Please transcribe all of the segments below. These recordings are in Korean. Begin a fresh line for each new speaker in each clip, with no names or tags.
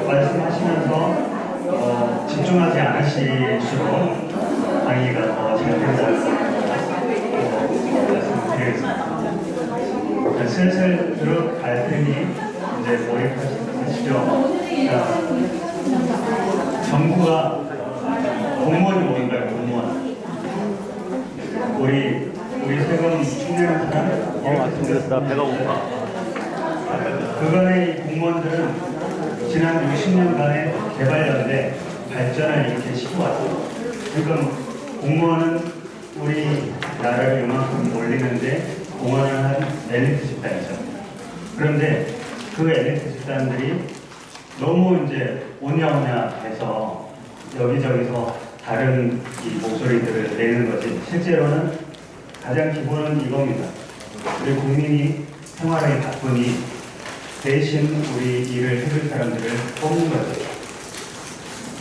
말씀하시면서 집중하지 않으실수록 강의가 더 잘 된다고 말씀드리겠습니다. 슬슬 들어갈 테니 이제 몰입하시죠. 정부가 공무원이 뭔가요? 공무원. 우리 세금 충내는 사람.
나 배가 고파.
그간의 공무원들은 지난 60년간의 개발연대 발전을 이렇게 시도하죠. 그러니까 공무원은 우리 나라를 이만큼 올리는데 공헌을 한 엘리트 집단이죠. 그런데 그 엘리트 집단들이 너무 이제 오냐오냐해서 여기저기서 다른 이 목소리들을 내는 거지, 실제로는 가장 기본은 이겁니다. 우리 국민이 생활에 바쁘니 대신 우리 일을 해줄 사람들을 뽑는 거죠.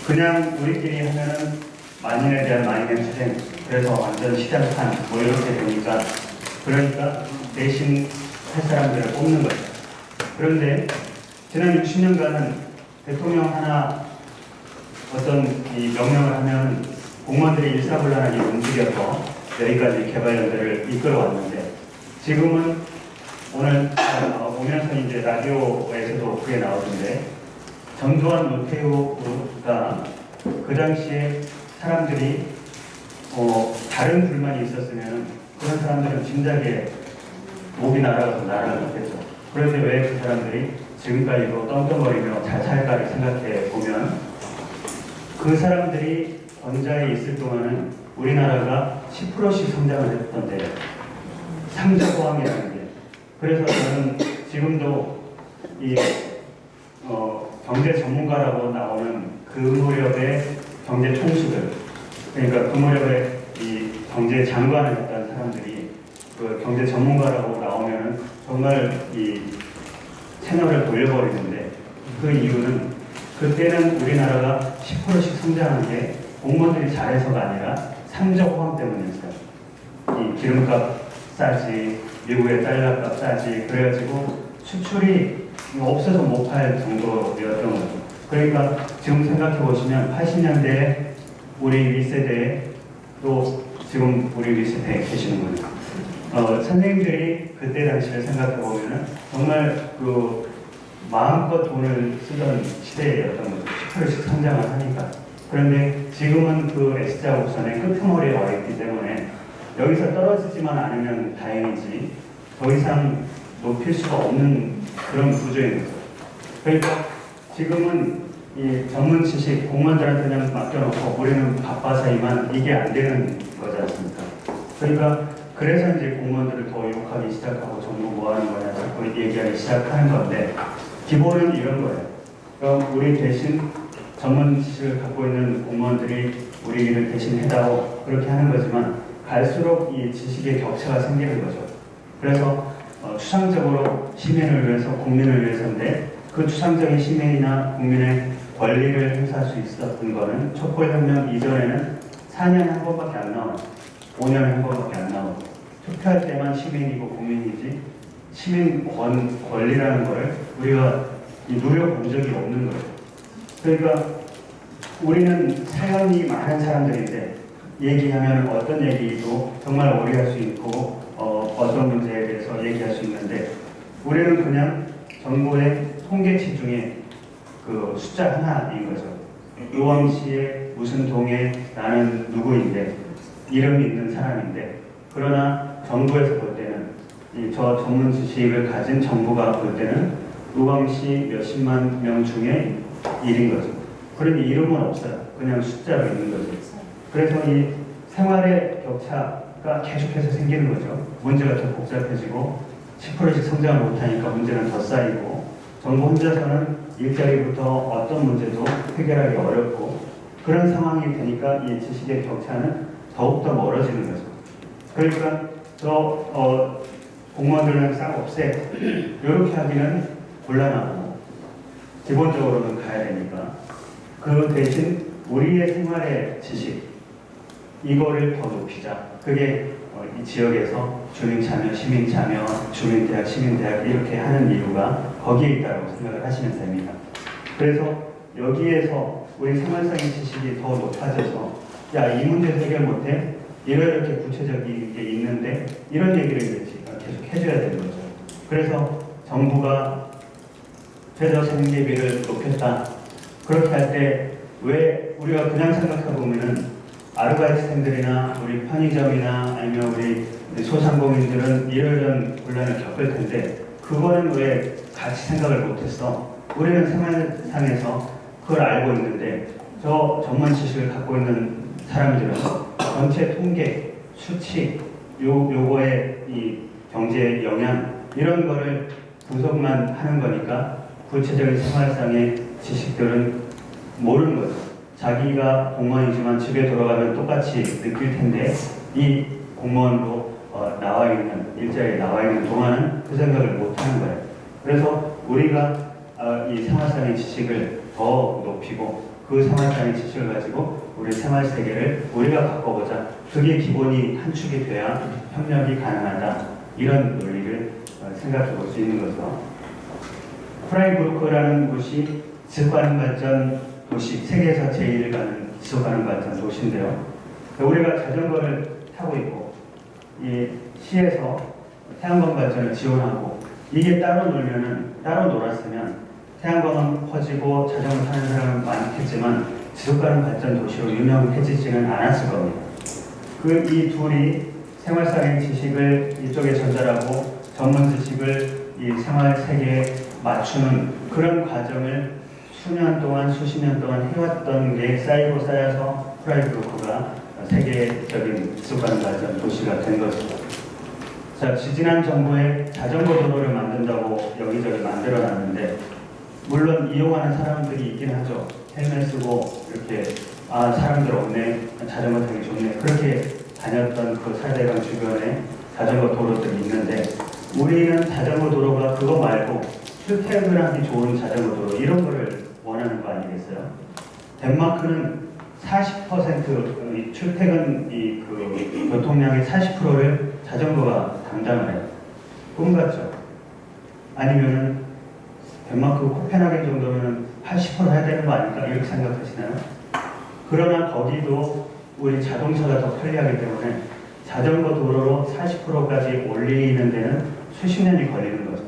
그냥 우리끼리 하면은 만인에 대한 만인의 투쟁, 그래서 완전 시장판 뭐 이렇게 되니까, 그러니까 대신 할 사람들을 뽑는 거죠. 그런데 지난 60년간은 대통령 하나 어떤 이 명령을 하면 공무원들이 일사불란하게 움직여서 여기까지 개발연대를 이끌어왔는데, 지금은 오늘 오면서 이제 라디오에서도 그게 나오던데, 전두환 노태우가 그 당시에 사람들이 다른 불만이 있었으면 그런 사람들은 진작에 목이 날아가서 날아갔겠죠. 그런데 왜 그 사람들이 지금까지도 떵떵거리며 잘 살까를 생각해 보면, 그 사람들이 권좌에 있을 동안은 우리나라가 10%씩 성장을 했던데, 상자호황이라는 게. 그래서 저는 지금도 이 경제 전문가라고 나오는 그 무렵의 경제 총수들, 그러니까 그 무렵에 이 경제 장관을 했던 사람들이 그 경제 전문가라고 나오면은 정말 이 채널을 돌려버리는데, 그 이유는 그때는 우리나라가 10%씩 성장한 게 공무원들이 잘해서가 아니라 상적 호황 때문이었어요. 이 기름값 싸지, 미국의 달러값 싸지, 그래가지고 수출이 없어서 못 팔 정도였던 거죠. 그러니까 지금 생각해 보시면 80년대에 우리 윗세대에, 또 지금 우리 윗세대에 계시는군요. 선생님들이 그때 당시를 생각해 보면은 정말 그 마음껏 돈을 쓰던 시대였던 거죠. 10%씩 성장을 하니까. 그런데 지금은 그 S자 곡선의 끄트머리에 와 있기 때문에 여기서 떨어지지만 않으면 다행이지 더 이상 높일 수가 없는 그런 구조인 거죠. 그러니까 지금은 이 전문 지식 공무원들한테 그냥 맡겨놓고 우리는 바빠서 이만, 이게 안 되는 거지 않습니까? 그러니까 그래서 이제 공무원들을 더 욕하기 시작하고 정부 뭐 하는 거냐 자꾸 얘기하기 시작하는 건데, 기본은 이런 거예요. 그럼 우리 대신 전문 지식을 갖고 있는 공무원들이 우리 일을 대신 해다오, 그렇게 하는 거지만 갈수록 이 지식의 격차가 생기는 거죠. 그래서 추상적으로 시민을 위해서, 국민을 위해서인데, 그 추상적인 시민이나 국민의 권리를 행사할 수 있었던 거는 촛불혁명 이전에는 4년에 한 번밖에 안 나와요. 5년에 한 번밖에 안 나와요. 투표할 때만 시민이고 국민이지, 시민 권리라는 거를 우리가 누려본 적이 없는 거예요. 그러니까 우리는 사연이 많은 사람들인데, 얘기하면 어떤 얘기도 정말 오래 할 수 있고 어떤 문제에 대해서 얘기할 수 있는데, 우리는 그냥 정부의 통계치 중에 그 숫자 하나인 거죠. 의왕시의 무슨 동에 나는 누구인데, 이름이 있는 사람인데, 그러나 정부에서 볼 때는, 저 전문 지식을 가진 정부가 볼 때는 의왕시 몇십만 명 중에 1인 거죠. 그러니 이름은 없어요. 그냥 숫자로 있는 거죠. 그래서 이 생활의 격차가 계속해서 생기는 거죠. 문제가 더 복잡해지고 10%씩 성장을 못하니까 문제는 더 쌓이고, 정부 혼자서는 일자리부터 어떤 문제도 해결하기 어렵고, 그런 상황이 되니까 이 지식의 격차는 더욱더 멀어지는 거죠. 그러니까 공무원들은 싹 없애, 이렇게 하기는 곤란하고 기본적으로는 가야 되니까, 그 대신 우리의 생활의 지식, 이거를 더 높이자. 그게 이 지역에서 주민참여, 시민참여, 주민대학, 시민대학 이렇게 하는 이유가 거기에 있다고 생각을 하시면 됩니다. 그래서 여기에서 우리 생활상의 지식이 더 높아져서 야, 이 문제 해결 못해? 이렇게 구체적인 게 있는데 이런 얘기를 이제 계속 해줘야 되는 거죠. 그래서 정부가 최저 생계비를 높였다. 그렇게 할 때 왜 우리가 그냥 생각해 보면은 아르바이트생들이나 우리 편의점이나 아니면 우리 소상공인들은 이런 곤란을 겪을 텐데 그거는 왜 같이 생각을 못했어? 우리는 생활상에서 그걸 알고 있는데 저 전문 지식을 갖고 있는 사람들은 전체 통계, 수치, 요거의 이 경제 영향 이런 거를 분석만 하는 거니까 구체적인 생활상의 지식들은 모르는 거죠. 자기가 공무원이지만 집에 돌아가면 똑같이 느낄 텐데 이 공무원으로 나와 있는 일자리에 나와 있는 동안은 그 생각을 못 하는 거예요. 그래서 우리가 이 생활상의 지식을 더 높이고 그 생활상의 지식을 가지고 우리 생활 세계를 우리가 바꿔보자. 그게 기본이 한 축이 돼야 협력이 가능하다. 이런 논리를 생각해 볼 수 있는 거죠. 프라이부르크라는 곳이 지속가능 발전 도시, 세계에서 제일 가는 지속가능 발전 도시인데요. 우리가 자전거를 타고 있고 이 시에서 태양광 발전을 지원하고 이게 따로 놀았으면 태양광은 퍼지고 자전거 타는 사람은 많겠지만 지속가능 발전 도시로 유명해지지는 않았을 겁니다. 이 둘이 생활상의 지식을 이쪽에 전달하고 전문 지식을 이 생활 세계에 맞추는 그런 과정을 수년 동안 수십 년 동안 해왔던 게 쌓이고 쌓여서 프라이부르크가 세계적인 지속가능 발전 도시가 된 것이죠. 자, 지지난 정부에 자전거 도로를 만든다고 여기저기 만들어놨는데 물론 이용하는 사람들이 있긴 하죠. 헬멧 쓰고 이렇게 사람들 없네, 자전거 타기 좋네 그렇게 다녔던 그 사대강 주변에 자전거 도로들이 있는데 우리는 자전거 도로가 그거 말고 출퇴근하기 좋은 자전거 도로 이런 거를 원하는 거 아니겠어요? 덴마크는 40% 출퇴근 그 교통량의 40%를 자전거가 담당을 해요. 꿈 같죠? 아니면은 덴마크 코펜하겐 정도면 80% 해야 되는 거 아닐까 이렇게 생각하시나요? 그러나 거기도 우리 자동차가 더 편리하기 때문에 자전거 도로로 40%까지 올리는 데는 수십 년이 걸리는 거죠.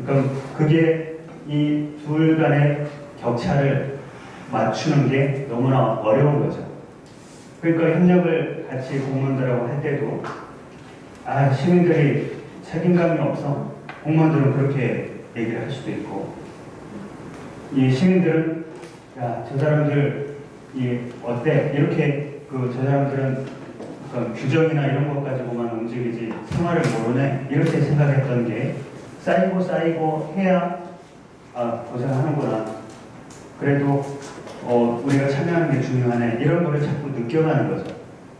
그러니까 그게 이 둘 간의 격차를 맞추는 게 너무나 어려운 거죠. 그러니까 협력을 같이 공무원들하고 할 때도 시민들이 책임감이 없어. 공무원들은 그렇게 얘기를 할 수도 있고 이 시민들은 저 사람들 어때? 이렇게 저 사람들은 규정이나 이런 것 가지고만 움직이지 생활을 모르네 이렇게 생각했던 게 쌓이고 해야 고생하는구나. 그래도 우리가 참여하는 게 중요하네. 이런 거를 자꾸 느껴가는 거죠.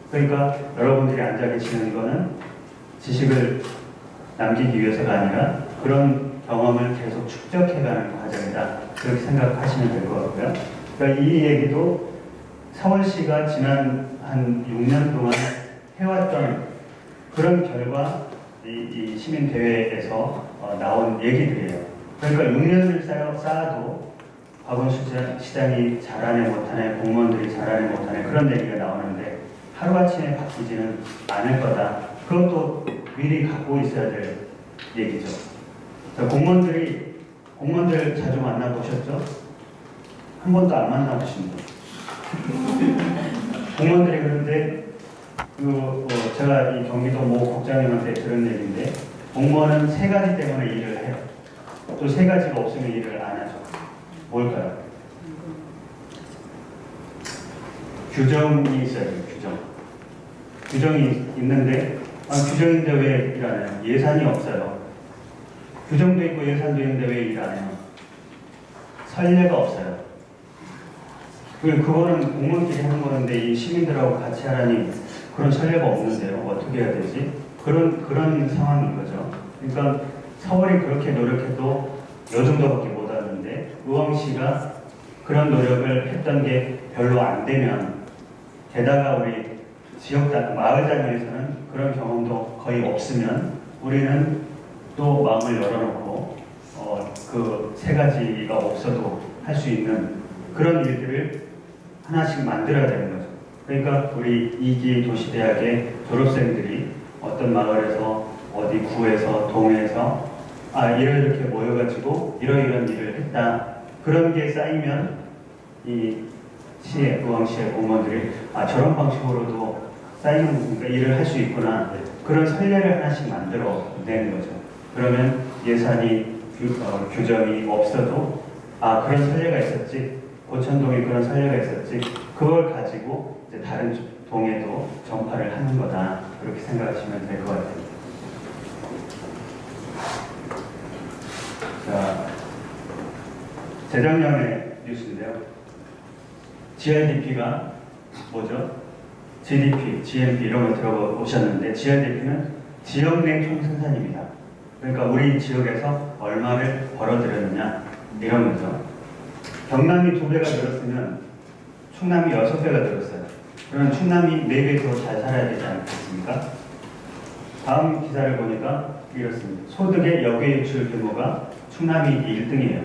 그러니까 여러분들이 앉아 계시는 거는 지식을 남기기 위해서가 아니라 그런 경험을 계속 축적해가는 과정이다. 그렇게 생각하시면 될 것 같고요. 그러니까 이 얘기도 서울시가 지난 한 6년 동안 해왔던 그런 결과 이 시민대회에서 나온 얘기들이에요. 그러니까 6년을 쌓아도 과분시장이 잘하네 못하네 공무원들이 잘하네 못하네 그런 얘기가 나오는데 하루아침에 바뀌지는 않을 거다. 그것도 미리 갖고 있어야 될 얘기죠. 자, 공무원들 자주 만나보셨죠? 한 번도 안 만나보신 분. 공무원들이 그런데 제가 이 경기도 모 국장님한테 들은 얘기인데 공무원은 3가지 때문에 일을 해요. 또 3가지가 없으면 일을 안 하죠. 뭘까요? 규정이 있어야 돼요. 규정이 있는데 규정인데 왜 일 안 해요? 예산이 없어요. 규정도 있고 예산도 있는데 왜 일 안 해요? 선례가 없어요. 그거는 공무원끼리 하는 건데 이 시민들하고 같이 하라니 그런 선례가 없는데요. 어떻게 해야 되지? 그런 상황인 거죠. 그러니까 서울이 그렇게 노력해도 요 정도밖에 못 하는데 의왕시가 그런 노력을 했던 게 별로 안 되면 게다가 우리 마을 단위에서는 그런 경험도 거의 없으면 우리는 또 마음을 열어놓고 그 3가지가 없어도 할 수 있는 그런 일들을 하나씩 만들어야 되는 거죠. 그러니까 우리 이기 도시대학의 졸업생들이 어떤 마을에서 어디 구에서 동에서 이렇게 모여가지고 이러이런 일을 했다. 그런 게 쌓이면 이 시의 의왕시의 공무원들이 저런 방식으로도 쌓이는 일을 할 수 있구나. 그런 선례를 하나씩 만들어 내는 거죠. 그러면 예산이 규정이 없어도 그런 선례가 있었지. 고천동에 그런 선례가 있었지. 그걸 가지고 이제 다른 동에도 전파를 하는 거다. 그렇게 생각하시면 될 것 같아요. 자, 재작년의 뉴스인데요. GRDP가 뭐죠? GDP, GNP 이런 거 들어보셨는데 GRDP는 지역내 총생산입니다. 그러니까 우리 지역에서 얼마를 벌어들였느냐 이런 거죠. 경남이 2배가 늘었으면 충남이 6배가 늘었어요. 그러면 충남이 4배 더 잘 살아야 되지 않겠습니까? 다음 기사를 보니까 이렇습니다. 소득의 역외 유출 규모가 충남이 1등이에요.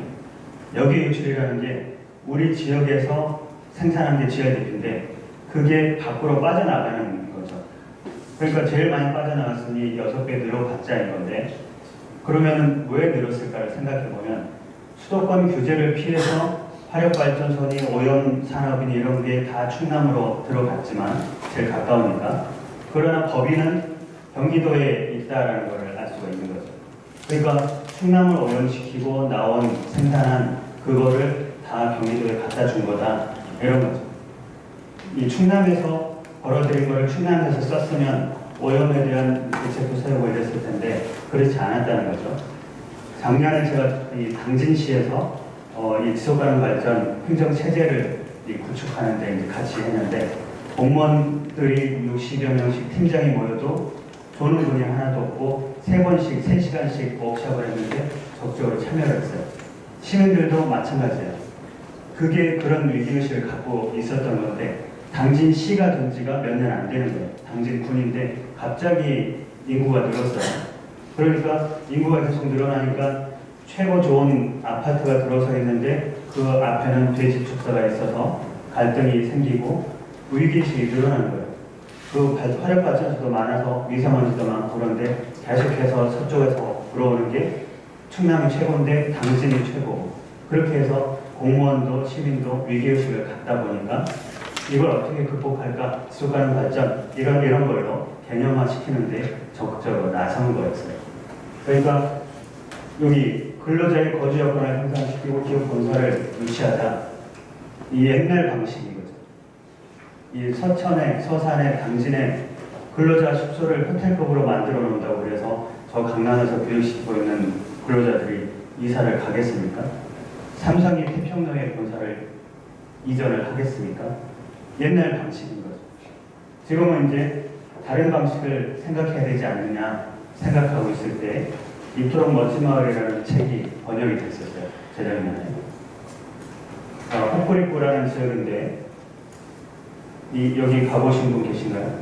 역외 유출이라는 게 우리 지역에서 생산한 게 GRDP인데 그게 밖으로 빠져나가는 거죠. 그러니까 제일 많이 빠져나갔으니 6배 늘어봤자 이건데 그러면 왜 늘었을까를 생각해보면 수도권 규제를 피해서 화력발전소니 오염산업이니 이런 게 다 충남으로 들어갔지만 제일 가까우니까 그러나 법인은 경기도에 있다라는 것을 알 수가 있는 거죠. 그러니까 충남을 오염시키고 나온 생산한 그거를 다 경기도에 갖다 준 거다 이런 거죠. 이 충남에서 벌어들인 거를 충남에서 썼으면 오염에 대한 대책도 세우고 이랬을 텐데 그렇지 않았다는 거죠. 작년에 제가 이 당진시에서 이 지속가능 발전 행정 체제를 구축하는데 이제 같이 했는데 공무원들이 60여 명씩 팀장이 모여도 조는 분이 하나도 없고 3번씩 3시간씩 워크숍을 했는데 적극적으로 참여를 했어요. 시민들도 마찬가지예요. 그게 그런 위기의식을 갖고 있었던 건데 당진시가 된 지가 몇 년 안 되는 거예요. 당진군인데 갑자기 인구가 늘었어요. 그러니까 인구가 계속 늘어나니까 최고 좋은 아파트가 들어서 있는데 그 앞에는 돼지 축사가 있어서 갈등이 생기고 위기의식이 늘어나는 거예요. 그 화력발전소도 많아서 미세먼지도 많고 그런데 계속해서 서쪽에서 들어오는 게 충남이 최고인데 당진이 최고고 그렇게 해서 공무원도 시민도 위기의식을 갖다 보니까 이걸 어떻게 극복할까? 지속가능 발전 이런 걸로 개념화 시키는데 적극적으로 나선 거였어요. 그러니까 여기 근로자의 거주 여건을 향상시키고 기업 본사를 유치하자 이 옛날 방식이거죠. 이 서천에, 서산에, 당진에 근로자 숙소를 호텔급으로 만들어 놓는다고 그래서 저 강남에서 교육시키고 있는 근로자들이 이사를 가겠습니까? 삼성이 태평로에 본사를 이전을 하겠습니까? 옛날 방식인 거죠. 지금은 이제 다른 방식을 생각해야 되지 않느냐 생각하고 있을 때 이토록 멋진 마을이라는 책이 번역이 됐었어요. 재작년에. 헛구리꾸라는 지역인데 여기 가보신 분 계신가요?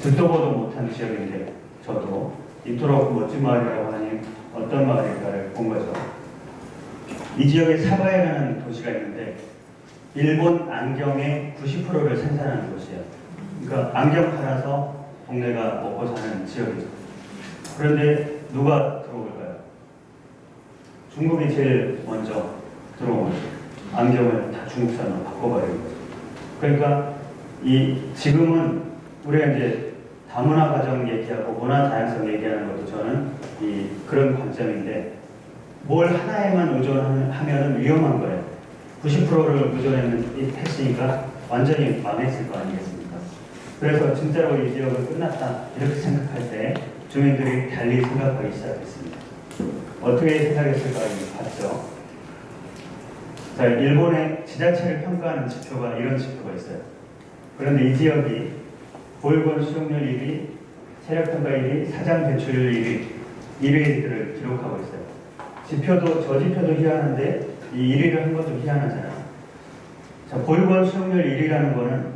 듣도 보도 못한 지역인데 저도 이토록 멋진 마을이라고 하니 어떤 마을일까를 본 거죠. 이 지역에 사바에라는 도시가 있는데 일본 안경의 90%를 생산하는 곳이에요. 그러니까 안경 팔아서 동네가 먹고 사는 지역이죠. 그런데 누가 들어올까요? 중국이 제일 먼저 들어오는 거죠. 안경을 다 중국산으로 바꿔버리는 거죠. 그러니까 지금은 우리가 이제 다문화 가정 얘기하고 문화 다양성 얘기하는 것도 저는 그런 관점인데 뭘 하나에만 의존하면 위험한 거예요. 90%를 의존했으니까 완전히 망했을 거 아니겠습니까? 그래서 진짜로 이 지역은 끝났다 이렇게 생각할 때 주민들이 달리 생각하기 시작했습니다. 어떻게 생각했을까 봤죠. 자, 일본의 지자체를 평가하는 지표가 이런 지표가 있어요. 그런데 이 지역이 보육원 수용률 1위, 체력평가 1위, 사장 대출률 1위, 1위들을 기록하고 있어요. 저 지표도 희한한데 이 1위를 한 것도 희한하잖아요. 자, 보육원 수용률 1위라는 거는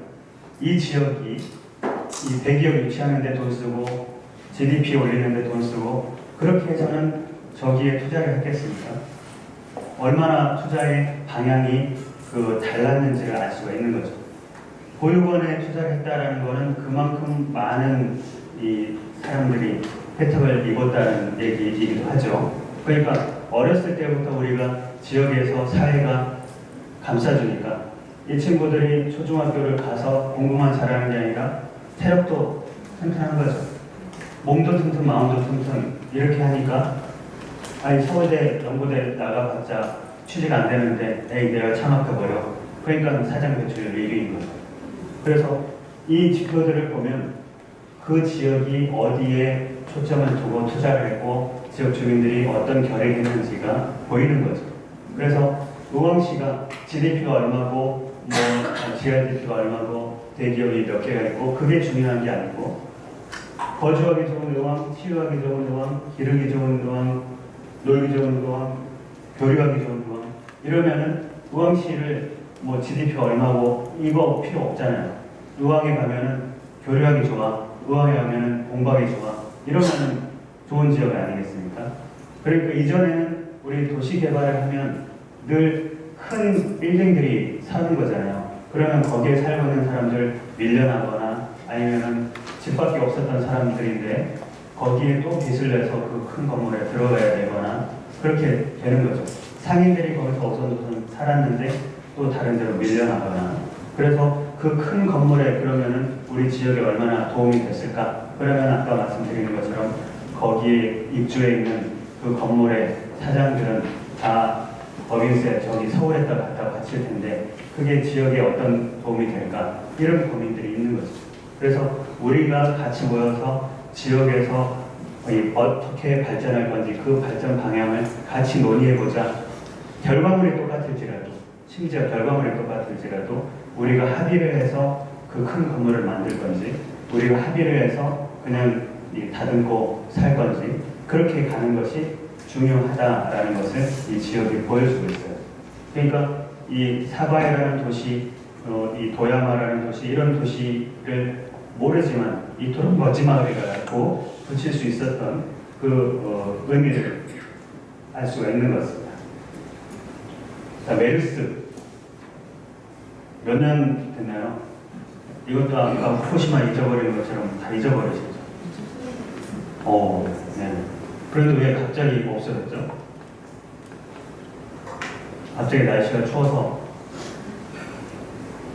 이 지역이 이 대기업 유치하는 데 돈 쓰고 GDP 올리는 데 돈 쓰고 그렇게 해서는 저기에 투자를 했겠습니까? 얼마나 투자의 방향이 달랐는지를 알 수가 있는 거죠. 보육원에 투자를 했다라는 것은 그만큼 많은 이 사람들이 혜택을 입었다는 얘기이기도 하죠. 그러니까 어렸을 때부터 우리가 지역에서 사회가 감싸주니까 이 친구들이 초중학교를 가서 공부만 잘하는 게 아니라 체력도 튼튼한 거죠. 몸도 튼튼, 마음도 튼튼 이렇게 하니까 아니 서울대, 연고대 나가봤자 취직 안 되는데 에이 내가 참학해버려. 그러니까 사장 배출률 1위인 거죠. 그래서 이 지표들을 보면 그 지역이 어디에 초점을 두고 투자를 했고 지역 주민들이 어떤 결의를 했는지가 보이는 거죠. 그래서 의왕시가 GDP가 얼마고 GRDP가 얼마고 대기업이 몇 개가 있고 그게 중요한 게 아니고 거주하기 좋은 의왕, 치유하기 좋은 의왕, 기르기 좋은 의왕, 놀기 좋은 의왕, 교류하기 좋은 의왕 이러면은 의왕시를 GDP 얼마고 이거 필요 없잖아요. 의왕에 가면은 교류하기 좋아, 의왕에 가면은 공부하기 좋아 이러면은 좋은 지역 아니겠습니까? 그러니까 이전에는 우리 도시 개발을 하면 늘 큰 빌딩들이 사는 거잖아요. 그러면 거기에 살고 있는 사람들 밀려나거나 아니면은 집밖에 없었던 사람들인데 거기에 또 빚을 내서 그 큰 건물에 들어가야 되거나 그렇게 되는 거죠. 상인들이 거기서 우선 살았는데 또 다른 데로 밀려나거나 그래서 그 큰 건물에 그러면은 우리 지역에 얼마나 도움이 됐을까? 그러면 아까 말씀드린 것처럼 거기에 입주해 있는 그 건물의 사장들은 다 법인세 저기 서울에다 갖다 바칠 텐데 그게 지역에 어떤 도움이 될까? 이런 고민들이 있는 거죠. 그래서 우리가 같이 모여서 지역에서 어떻게 발전할 건지 그 발전 방향을 같이 논의해보자. 결과물이 똑같을지라도 심지어 결과물이 똑같을지라도 우리가 합의를 해서 그 큰 건물을 만들 건지 우리가 합의를 해서 그냥 다듬고 살 건지 그렇게 가는 것이 중요하다라는 것을 이 지역이 보여주고 있어요. 그러니까 이 사바이라는 도시, 이 도야마라는 도시 이런 도시를 모르지만 이토록 멋진 마을이라고 붙일 수 있었던 그 의미를 알 수가 있는 것 같습니다. 자, 메르스 몇 년 됐나요? 이것도 아까 후쿠시마 잊어버리는 것처럼 다 잊어버리시죠? 네. 그래도 왜 갑자기 없어졌죠? 갑자기 날씨가 추워서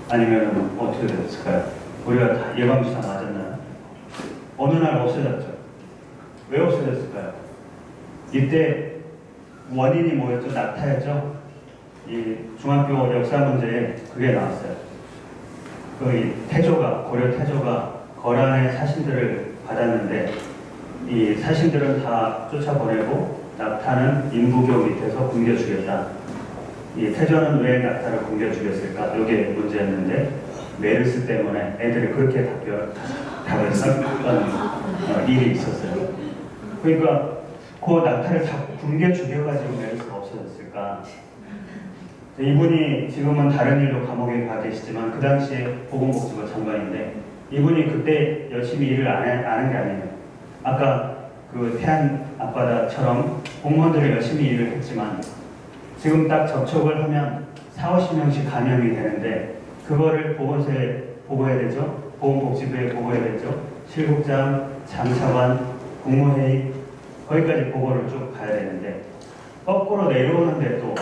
아니면 어떻게 됐을까요? 우리가 다 예방주사 맞았나요? 어느 날 없어졌죠? 왜 없어졌을까요? 이때 원인이 뭐였죠? 낙타였죠? 이 중학교 역사 문제에 그게 나왔어요. 고려 태조가 거란의 사신들을 받았는데 이 사신들은 다 쫓아보내고 낙타는 인부교 밑에서 굶겨 죽였다. 이 태조는 왜 낙타를 굶겨 죽였을까? 이게 문제였는데 메르스 때문에 애들이 그렇게 답을 썼던 일이 있었어요. 그러니까 그 낙타를 다 굶겨 죽여가지고 메르스가 없어졌을까? 이분이 지금은 다른 일로 감옥에 가 계시지만 그 당시에 보건복지부 장관인데 이분이 그때 열심히 일을 안 하는 게 아니에요. 아까 그 태안 앞바다처럼 공무원들이 열심히 일을 했지만 지금 딱 접촉을 하면 40~50명씩 감염이 되는데 그거를 보건소에 보고해야 되죠. 보건복지부에 보고해야 되죠. 실국장, 장차관, 국무회의 거기까지 보고를 쭉 가야 되는데 거꾸로 내려오는데 또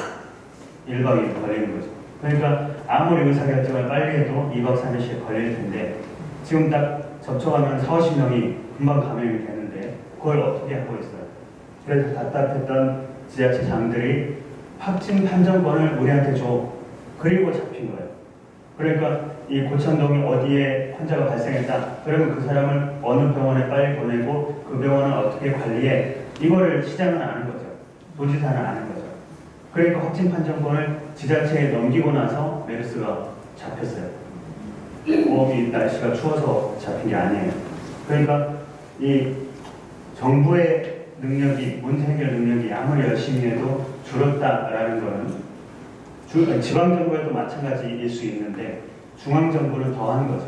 1박 2일 걸리는 거죠. 그러니까 아무리 의사결정을 빨리 해도 2박 3일씩 걸릴 텐데 지금 딱 접촉하면 40~50명이 금방 감염이 되는데 그걸 어떻게 하고 있어요. 그래서 답답했던 지자체장들이 확진 판정권을 우리한테 줘. 그리고 잡힌 거예요. 그러니까 이 고창동이 어디에 환자가 발생했다. 그러면 그 사람을 어느 병원에 빨리 보내고 그 병원을 어떻게 관리해. 이거를 시장은 아는 거죠. 도지사는 아는 거죠. 그러니까 확진 판정권을 지자체에 넘기고 나서 메르스가 잡혔어요. 이 날씨가 추워서 잡힌 게 아니에요. 그러니까 이 정부의 능력이, 문제 해결 능력이 아무리 열심히 해도 줄었다라는 거는 지방정부에도 마찬가지일 수 있는데 중앙정부는 더 하는 거죠.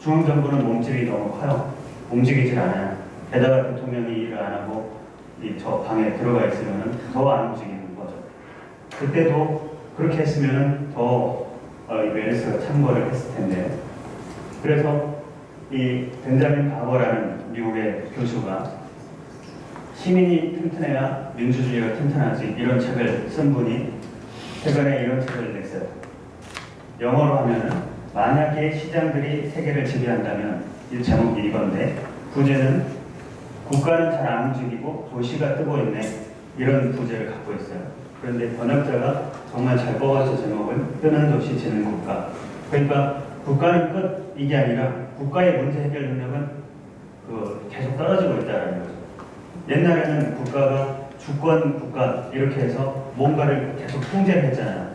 중앙정부는 몸집이 너무 커요. 움직이질 않아요. 게다가 대통령이 일을 안 하고 저 방에 들어가 있으면 더 안 움직이는 거죠. 그때도 그렇게 했으면 더 웰스가 참고를 했을 텐데. 그래서 이 벤자민 바버라는 미국의 교수가 시민이 튼튼해야 민주주의가 튼튼하지, 이런 책을 쓴 분이 최근에 이런 책을 냈어요. 영어로 하면은 만약에 시장들이 세계를 지배한다면, 이 제목이 이건데 부제는 국가는 잘 안 움직이고 도시가 뜨고 있네, 이런 부제를 갖고 있어요. 그런데 번역자가 정말 잘 뽑아서 제목은 뜨는 도시 지는 국가. 그러니까 국가는 끝, 이게 아니라 국가의 문제 해결 능력은 계속 떨어지고 있다는 거죠. 옛날에는 국가가 주권 국가 이렇게 해서 뭔가를 계속 통제를 했잖아요.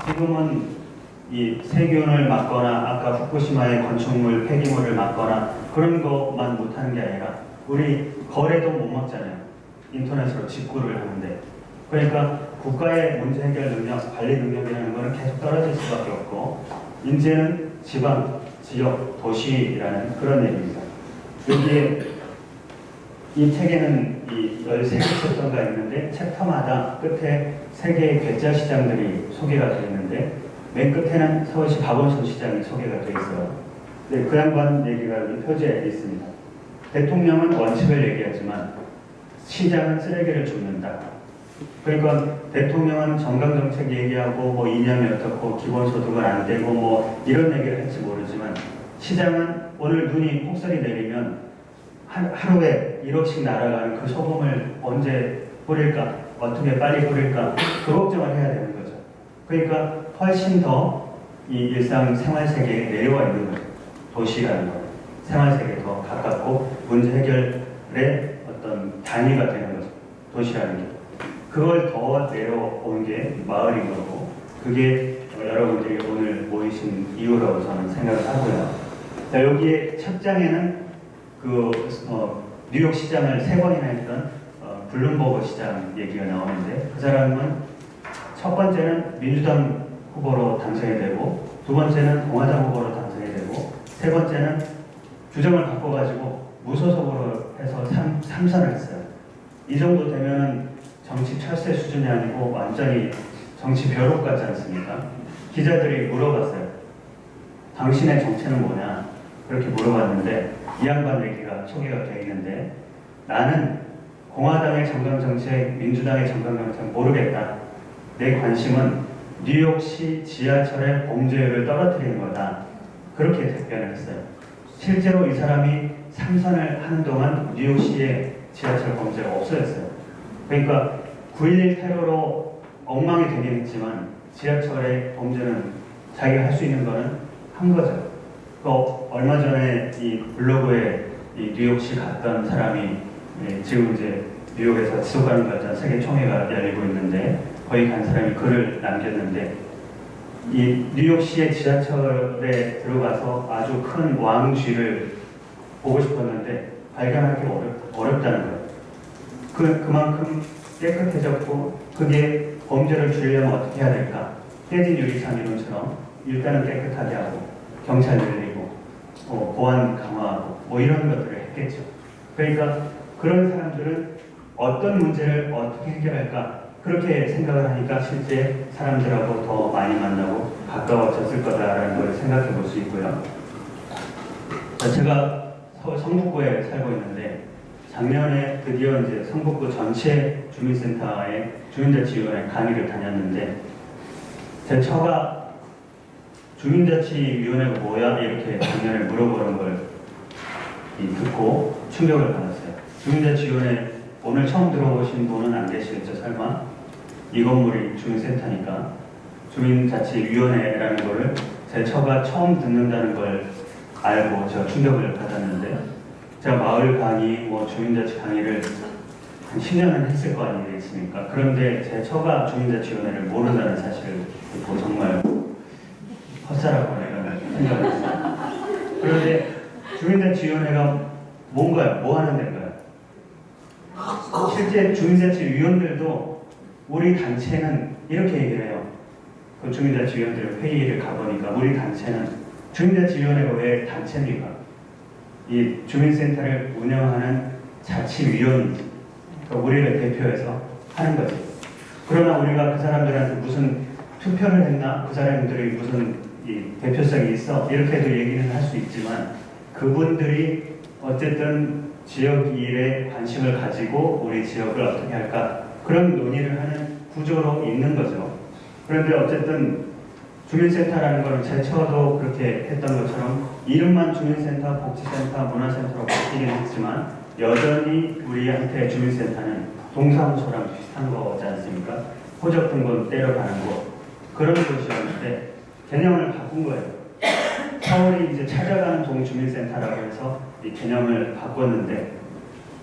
지금은 이 세균을 막거나 아까 후쿠시마의 건축물 폐기물을 막거나 그런 것만 못하는 게 아니라 우리 거래도 못 막잖아요. 인터넷으로 직구를 하는데. 그러니까 국가의 문제 해결 능력, 관리 능력이라는 것은 계속 떨어질 수밖에 없고, 이제는 지방, 지역, 도시라는 그런 얘기입니다. 여기에 이 책에는 이 13개 챕터가 있는데 챕터마다 끝에 3개의 괴짜 시장들이 소개가 되어 있는데 맨 끝에는 서울시 박원순 시장이 소개가 되어 있어요. 네, 그 양반 얘기가 여기 표지에 있습니다. 대통령은 원칙을 얘기하지만 시장은 쓰레기를 줍는다. 그러니까 대통령은 정강정책 얘기하고 뭐 이념이 어떻고 기본소득은 안 되고 뭐 이런 얘기를 할지 모르지만 시장은 오늘 눈이 폭설이 내리면 하루에 1억씩 날아가는 그 소금을 언제 뿌릴까, 어떻게 빨리 뿌릴까, 그 걱정을 해야 되는 거죠. 그러니까 훨씬 더 이 일상 생활 세계에 내려와 있는 거죠. 도시라는 거, 생활 세계에 더 가깝고 문제 해결의 어떤 단위가 되는 거죠. 도시라는 게. 그걸 더 내려온 게 마을인 거고, 그게 여러분들이 오늘 모이신 이유라고 저는 생각을 하고요. 자, 여기에 첫 장에는 뉴욕 시장을 3번이나 했던 블룸버그 시장 얘기가 나오는데, 그 사람은 첫 번째는 민주당 후보로 당선이 되고, 두 번째는 공화당 후보로 당선이 되고, 세 번째는 규정을 바꿔가지고 무소속으로 해서 3선을 했어요. 이 정도 되면은 정치 철새 수준이 아니고 완전히 정치 벼룩 같지 않습니까? 기자들이 물어봤어요. 당신의 정체는 뭐냐? 그렇게 물어봤는데 이 양반 얘기가 소개가 되어 있는데, 나는 공화당의 정강정책, 민주당의 정강정책 모르겠다. 내 관심은 뉴욕시 지하철의 범죄율을 떨어뜨리는 거다. 그렇게 답변을 했어요. 실제로 이 사람이 3선을 하는 동안 뉴욕시의 지하철 범죄가 없어졌어요. 그러니까 9.11 테러로 엉망이 되긴 했지만 지하철의 범죄는 자기가 할 수 있는 거는 한 거죠. 얼마 전에 이 블로그에 이 뉴욕시 갔던 사람이 지금 이제 뉴욕에서 지속가능 발전 세계 총회가 열리고 있는데 거기 간 사람이 글을 남겼는데, 이 뉴욕시의 지하철에 들어가서 아주 큰 왕쥐를 보고 싶었는데 발견하기 어렵다는 거예요. 그만큼 깨끗해졌고, 그게 범죄를 줄이려면 어떻게 해야 될까? 깨진 유리창 이론처럼 일단은 깨끗하게 하고 경찰 늘리고 보안 강화하고 뭐 이런 것들을 했겠죠. 그러니까 그런 사람들은 어떤 문제를 어떻게 해결할까, 그렇게 생각을 하니까 실제 사람들하고 더 많이 만나고 가까워졌을 거다라는 걸 생각해 볼 수 있고요. 제가 서울 성북구에 살고 있는데 작년에 드디어 이제 성북구 전체 주민센터의 주민자치위원회 강의를 다녔는데, 제 처가 주민자치위원회가 뭐야? 이렇게 작년에 물어보는 걸 듣고 충격을 받았어요. 주민자치위원회 오늘 처음 들어보신 분은 안 계시겠죠, 설마? 이 건물이 주민센터니까. 주민자치위원회라는 거를 제 처가 처음 듣는다는 걸 알고 제가 충격을 받았는데, 제가 마을 강의, 주민자치 강의를 한 10년은 했을 거 아니겠습니까? 그런데 제 처가 주민자치위원회를 모른다는 사실을 듣고 정말 헛살았구나 이런 생각을 했어요. 그런데 주민자치위원회가 뭔가요? 뭐 하는 데인가요? 실제 주민자치위원들도 우리 단체는 이렇게 얘기를 해요. 그 주민자치위원들 회의를 가보니까 우리 단체는, 주민자치위원회가 왜 단체입니까? 이 주민센터를 운영하는 자치위원이지. 그러니까 우리를 대표해서 하는 거지. 그러나 우리가 그 사람들한테 무슨 투표를 했나? 그 사람들이 무슨 대표성이 있어? 이렇게도 얘기는 할 수 있지만 그분들이 어쨌든 지역 일에 관심을 가지고 우리 지역을 어떻게 할까? 그런 논의를 하는 구조로 있는 거죠. 그런데 어쨌든 주민센터라는 걸 제쳐도 그렇게 했던 것처럼 이름만 주민센터, 복지센터, 문화센터로 바뀌긴 했지만 여전히 우리한테 주민센터는 동사무소랑 비슷한 거지 않습니까? 호적 등본 때려가는 거 그런 곳이었는데 개념을 바꾼 거예요. 서울이 이제 찾아가는 동주민센터라고 해서 이 개념을 바꿨는데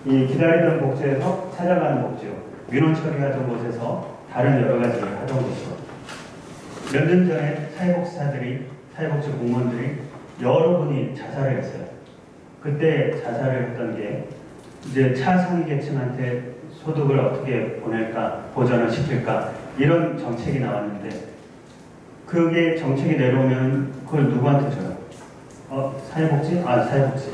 이 기다리던 복지에서 찾아가는 복지요. 민원 처리하던 곳에서 다른 여러 가지를 하던 곳이요. 몇 년 전에 사회복지 공무원들이 여러 분이 자살을 했어요. 그때 자살을 했던 게 이제 차상위 계층한테 소득을 어떻게 보낼까, 보전을 시킬까 이런 정책이 나왔는데 그게 정책이 내려오면 그걸 누구한테 줘요? 사회복지? 사회복지.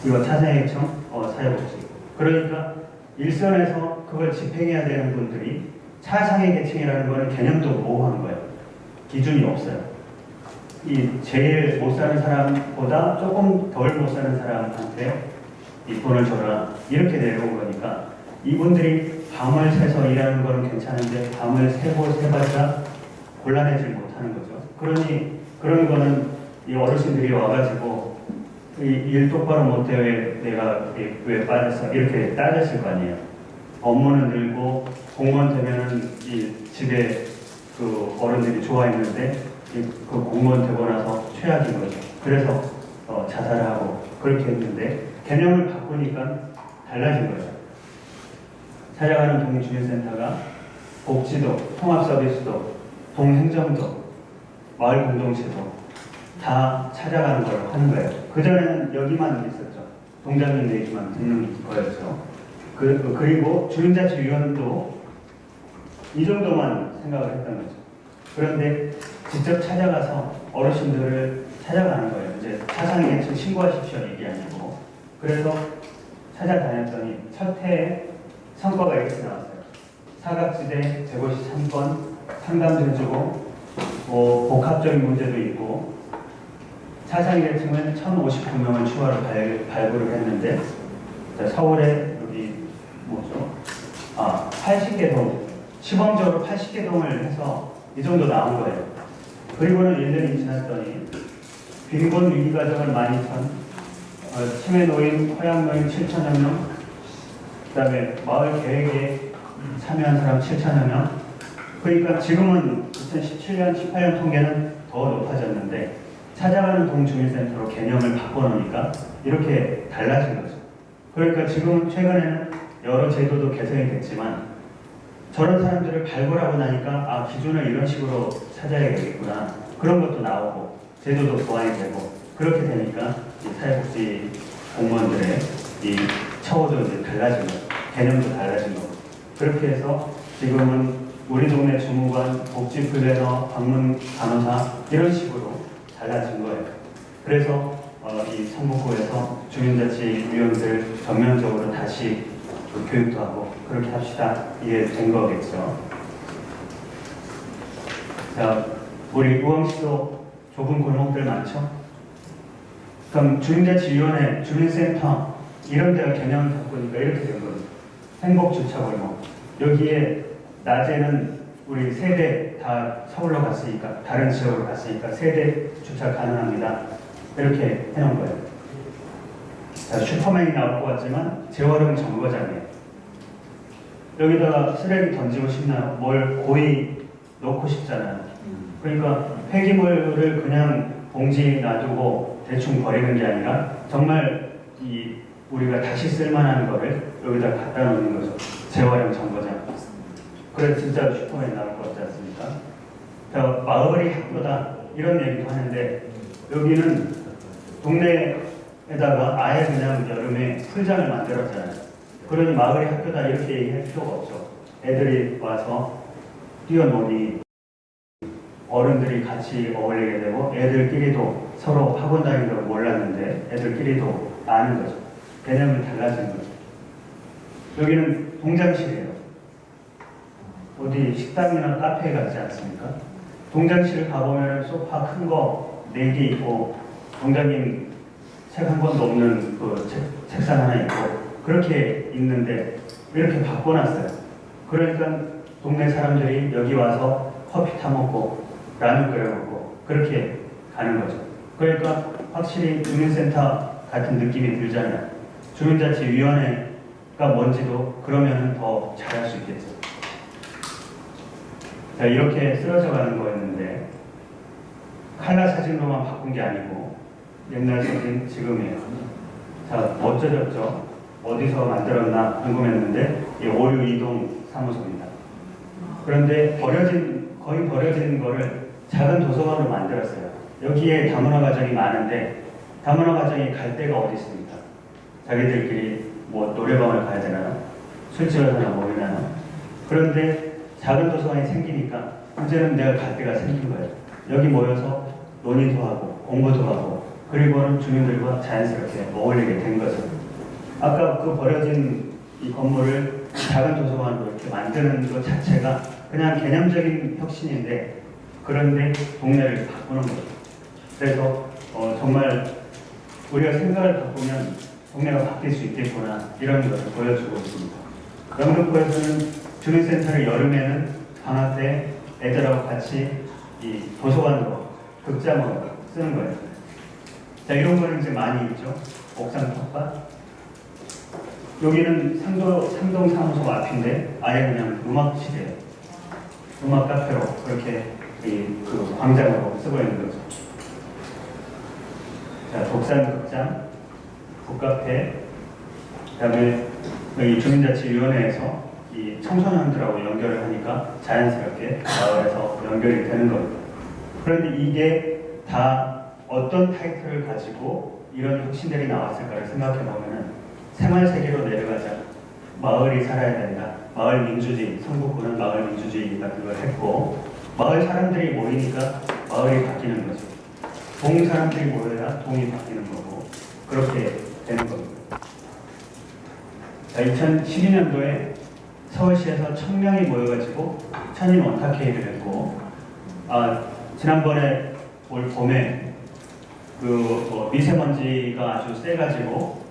이거 차상위 계층? 사회복지. 그러니까 일선에서 그걸 집행해야 되는 분들이 차상위 계층이라는 거는 개념도 모호한 거예요. 기준이 없어요. 이 제일 못 사는 사람보다 조금 덜 못 사는 사람한테 이 돈을 줘라 이렇게 내려온 거니까 이분들이 밤을 새서 일하는 거는 괜찮은데 밤을 새고 새봤자 곤란해지지 못하는 거죠. 그러니 그런 거는 이 어르신들이 와가지고 일 똑바로 못해 왜 내가 왜 빠졌어 이렇게 따졌을 거 아니에요. 업무는 늘고 공무원 되면은 이 집에 그 어른들이 좋아했는데 그 공무원 되고 나서 최악인 거죠. 그래서 자살을 하고 그렇게 했는데 개념을 바꾸니까 달라진 거죠. 찾아가는 동주민센터가 복지도, 통합서비스도, 동행정도, 마을 공동체도 다 찾아가는 걸 하는 거예요. 그전에는 여기만 있었죠. 동장님 얘기만 듣는 거였죠. 그리고 주민자치위원도 이 정도만 생각을 했던 거죠. 그런데 직접 찾아가서 어르신들을 찾아가는 거예요. 이제 차상위계층 신고하십시오 얘기 아니고. 그래서 찾아다녔더니 첫 해에 성과가 이렇게 나왔어요. 사각지대 재고시 3건, 상담도 해주고 복합적인 문제도 있고 차상위계층은 1,059명을 추가로 발굴을 했는데 서울에 여기 뭐죠? 80개 동, 시범적으로 80개 동을 해서 이 정도 나온 거예요. 그리고는 1년이 지났더니 빈곤 위기가정을 12,000, 치매 노인, 허약 노인 7,000여 명, 그 다음에 마을 계획에 참여한 사람 7,000여 명. 그러니까 지금은 2017년, 18년 통계는 더 높아졌는데 찾아가는 동주민센터로 개념을 바꿔놓으니까 이렇게 달라진 거죠. 그러니까 지금 최근에는 여러 제도도 개선이 됐지만 저런 사람들을 발굴하고 나니까 기준을 이런 식으로 찾아야 되겠구나. 그런 것도 나오고 제도도 보완이 되고 그렇게 되니까 이 사회복지 공무원들의 이 처우도 이제 달라진 거죠. 개념도 달라진 거고. 그렇게 해서 지금은 우리 동네 주무관, 복지 플래너, 방문 간호사 이런 식으로 달라진 거예요. 그래서 이 성북구에서 주민자치위원들 전면적으로 다시 교육도 하고 그렇게 합시다. 이게 된 거겠죠. 자, 우리 우왕시도 좁은 골목들 많죠? 그럼 주민자치위원회, 주민센터 이런 데가 개념을 바꾸니까 이렇게 된 거예요. 행복주차골목. 여기에 낮에는 우리 세대 다 서울로 갔으니까 다른 지역으로 갔으니까 세대 주차 가능합니다. 이렇게 해놓은 거예요. 자, 슈퍼맨이 나올 것 같지만 재활용 정거장이에요. 여기다가 쓰레기 던지고 싶나요? 뭘 고이 넣고 싶잖아요. 그러니까 폐기물을 그냥 봉지 놔두고 대충 버리는 게 아니라 정말 우리가 다시 쓸만한 거를 여기다 갖다 놓는 거죠. 재활용 정거장. 그래 진짜 슈퍼맨이 나올 것 같지 않습니까? 자, 마을이 학교다 이런 얘기도 하는데 여기는 동네에다가 아예 그냥 여름에 풀장을 만들었잖아요. 그러니 마을이 학교다 이렇게 얘기할 필요가 없죠. 애들이 와서 뛰어놀이 어른들이 같이 어울리게 되고 애들끼리도 서로 학원 다니는 걸 몰랐는데 애들끼리도 아는 거죠. 개념이 달라진 거죠. 여기는 동장실이에요. 어디 식당이나 카페에 가지 않습니까? 동장실 가보면 소파 큰 거 4개 있고 동장님 책 한 권도 없는 그 책상 하나 있고 그렇게 있는데 이렇게 바꿔놨어요. 그러니까 동네 사람들이 여기 와서 커피 타 먹고 라면 끓여 먹고 그렇게 가는 거죠. 그러니까 확실히 주민센터 같은 느낌이 들잖아요. 주민자치위원회가 뭔지도 그러면 더 잘할 수 있겠죠. 자, 이렇게 쓰러져 가는 거였는데 칼라 사진로만 바꾼 게 아니고 옛날 사진 지금이에요. 자, 어쩌졌죠? 어디서 만들었나 궁금했는데 이 오류 이동 사무소입니다. 그런데 거의 버려진 거를 작은 도서관으로 만들었어요. 여기에 다문화 가정이 많은데 다문화 가정이 갈 데가 어디 있습니까? 자기들끼리 뭐 노래방을 가야 되나요? 술집을 하나 먹이나요? 그런데 작은 도서관이 생기니까 이제는 내가 갈 데가 생긴 거예요. 여기 모여서 논의도 하고 공부도 하고 그리고는 주민들과 자연스럽게 어울리게 된 거죠. 아까 그 버려진 이 건물을 작은 도서관으로 이렇게 만드는 것 자체가 그냥 개념적인 혁신인데 그런데 동네를 바꾸는 거죠. 그래서 정말 우리가 생각을 바꾸면 동네가 바뀔 수 있겠구나 이런 것을 보여주고 있습니다. 영등포에서는 주민센터를 여름에는 방학 때 애들하고 같이 이 도서관으로 극장으로 쓰는 거예요. 자, 이런 거는 이제 많이 있죠. 옥상 텃밭. 여기는 상동 사무소 앞인데 아예 그냥 음악실이에요. 음악 카페로 그렇게 그 광장으로 쓰고 있는 거죠. 자, 독산극장, 북카페, 그다음에 이 주민자치위원회에서 이 청소년들하고 연결을 하니까 자연스럽게 마을에서 연결이 되는 겁니다. 그런데 이게 다 어떤 타이틀을 가지고 이런 혁신들이 나왔을까를 생각해 보면은 생활 세계로 내려가자. 마을이 살아야 된다. 마을 민주주의, 성북구는 마을 민주주의 같은 걸 했고 마을 사람들이 모이니까 마을이 바뀌는 거죠. 동 사람들이 모여야 동이 바뀌는 거고 그렇게 되는 겁니다. 자, 2012년도에 서울시에서 1000명이 모여가지고 천인 원탁회의를 했고 지난번에 올 봄에 미세먼지가 아주 세가지고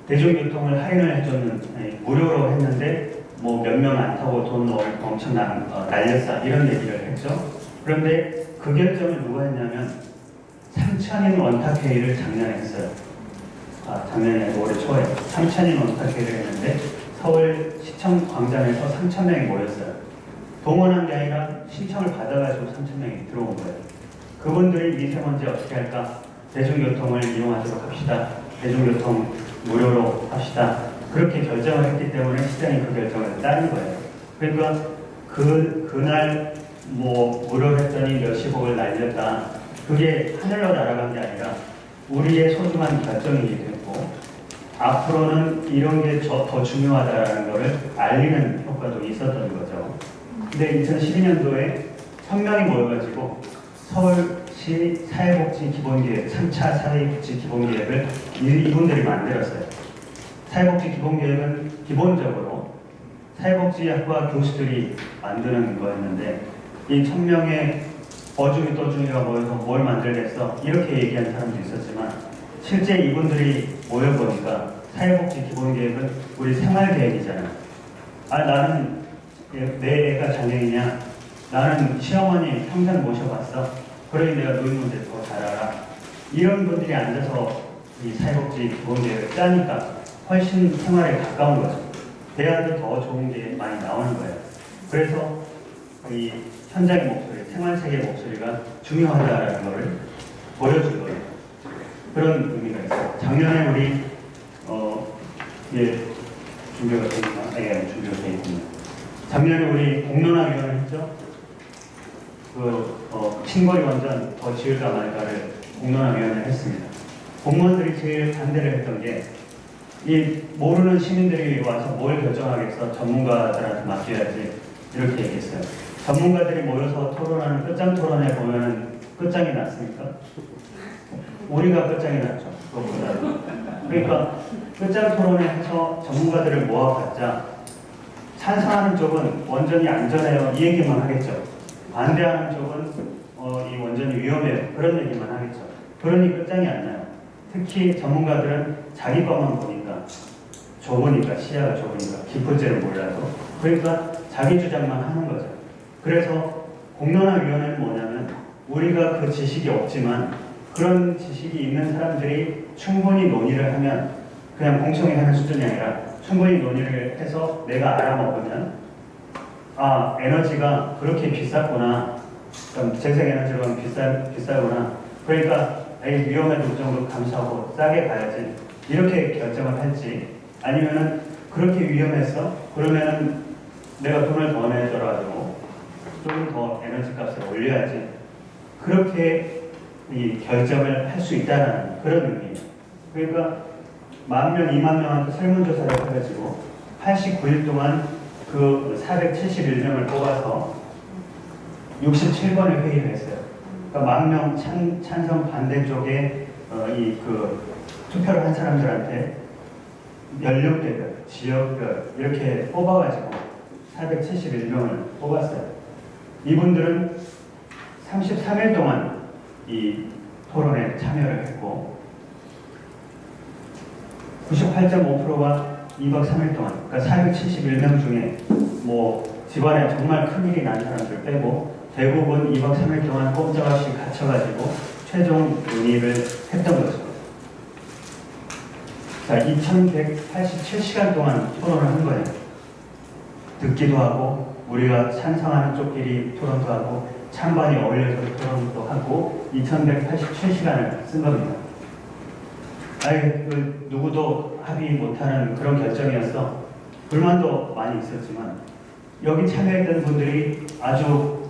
대중교통을 할인을 해줬는 무료로 했는데 뭐 몇 명 안 타고 돈 엄청 날렸다 이런 얘기를 했죠. 그런데 그 결정을 누가 했냐면 3000인 원탁회의를 작년에 했어요. 작년에 올해 초에 3000인 원탁회의를 했는데 서울시청 광장에서 3000명이 모였어요. 동원한 게 아니라 신청을 받아가지고 3000명이 들어온 거예요. 그분들이 미세먼지 어떻게 할까? 대중교통을 이용하도록 합시다. 대중교통 무료로 합시다. 그렇게 결정을 했기 때문에 시장이 그 결정을 따른 거예요. 그러니까 그날 뭐 무료로 했더니 몇십억을 날렸다. 그게 하늘로 날아간 게 아니라 우리의 소중한 결정이 됐고 앞으로는 이런 게 더 중요하다는 것을 알리는 효과도 있었던 거죠. 근데 2012년도에 1000명이 모여가지고 서울시 사회복지 기본계획, 3차 사회복지 기본계획을 이분들이 만들었어요. 사회복지 기본계획은 기본적으로 사회복지학과 교수들이 만드는 거였는데 이 1000명의 어중이 떠중이가 모여서 뭘 만들겠어 이렇게 얘기한 사람도 있었지만 실제 이분들이 모여보니까 사회복지 기본계획은 우리 생활계획이잖아. 나는 내 애가 장애인이냐? 나는 시어머니 평생 모셔봤어. 그러니 내가 노인 문제 더 잘 알아. 이런 분들이 앉아서 이 사회복지 기본계획을 짜니까 훨씬 생활에 가까운 거죠. 대안도 더 좋은 게 많이 나오는 거예요. 그래서 이 현장의 목소리, 생활세계 목소리가 중요하다는 것을 보여준 거예요. 그런 의미가 있어요. 작년에 우리 준비가 되니까 준비가 되어 있군요. 작년에 우리 공론화위원회 했죠. 칭거리 원전 더 지을까 말까를 공론화위원회 했습니다. 공무원들이 제일 반대를 했던 게 이 모르는 시민들이 와서 뭘 결정하겠어? 전문가들한테 맡겨야지 이렇게 얘기했어요. 전문가들이 모여서 토론하는 끝장 토론에 보면은 끝장이 났습니까? 우리가 끝장이 났죠. 그것보다. 그러니까 끝장 토론에 해서 전문가들을 모아봤자 찬성하는 쪽은 원전이 안전해요 이 얘기만 하겠죠. 반대하는 쪽은 이 원전이 위험해요 그런 얘기만 하겠죠. 그러니 끝장이 안 나요. 특히 전문가들은 자기 것만 보니까 좁으니까 시야가 좁으니까 깊을지는 몰라도 그러니까 자기 주장만 하는 거죠. 그래서 공론화위원회는 뭐냐면 우리가 그 지식이 없지만 그런 지식이 있는 사람들이 충분히 논의를 하면 그냥 공청회 하는 수준이 아니라 충분히 논의를 해서 내가 알아먹으면 아 에너지가 그렇게 비쌌구나 재생에너지로 비싸구나 그러니까 에이 위험해도 그 정도 감수하고 싸게 가야지 이렇게 결정을 할지 아니면은 그렇게 위험했어? 그러면은 내가 돈을 더 내더라도 좀 더 에너지 값을 올려야지 그렇게 이 결정을 할 수 있다는 그런 의미예요. 그러니까 10,000명, 20,000명한테 설문조사를 해가지고 89일 동안 그 471명을 뽑아서 67번의 회의를 했어요. 그러니까 10,000명 찬성 반대 쪽에 투표를 한 사람들한테 연령대별, 지역별 이렇게 뽑아가지고 471명을 뽑았어요. 이분들은 33일 동안 이 토론에 참여를 했고 98.5%가 2박 3일 동안 그러니까 471명 중에 뭐 집안에 정말 큰일이 난 사람들 빼고 대부분 2박 3일 동안 꼼짝없이 갇혀가지고 최종 논의를 했던 거죠. 자, 2187시간 동안 토론을 한 거예요. 듣기도 하고 우리가 찬성하는 쪽끼리 토론도 하고 찬반이 어울려서 토론도 하고 2187시간을 쓴 겁니다. 누구도 합의 못하는 그런 결정이었어. 불만도 많이 있었지만 여기 참여했던 분들이 아주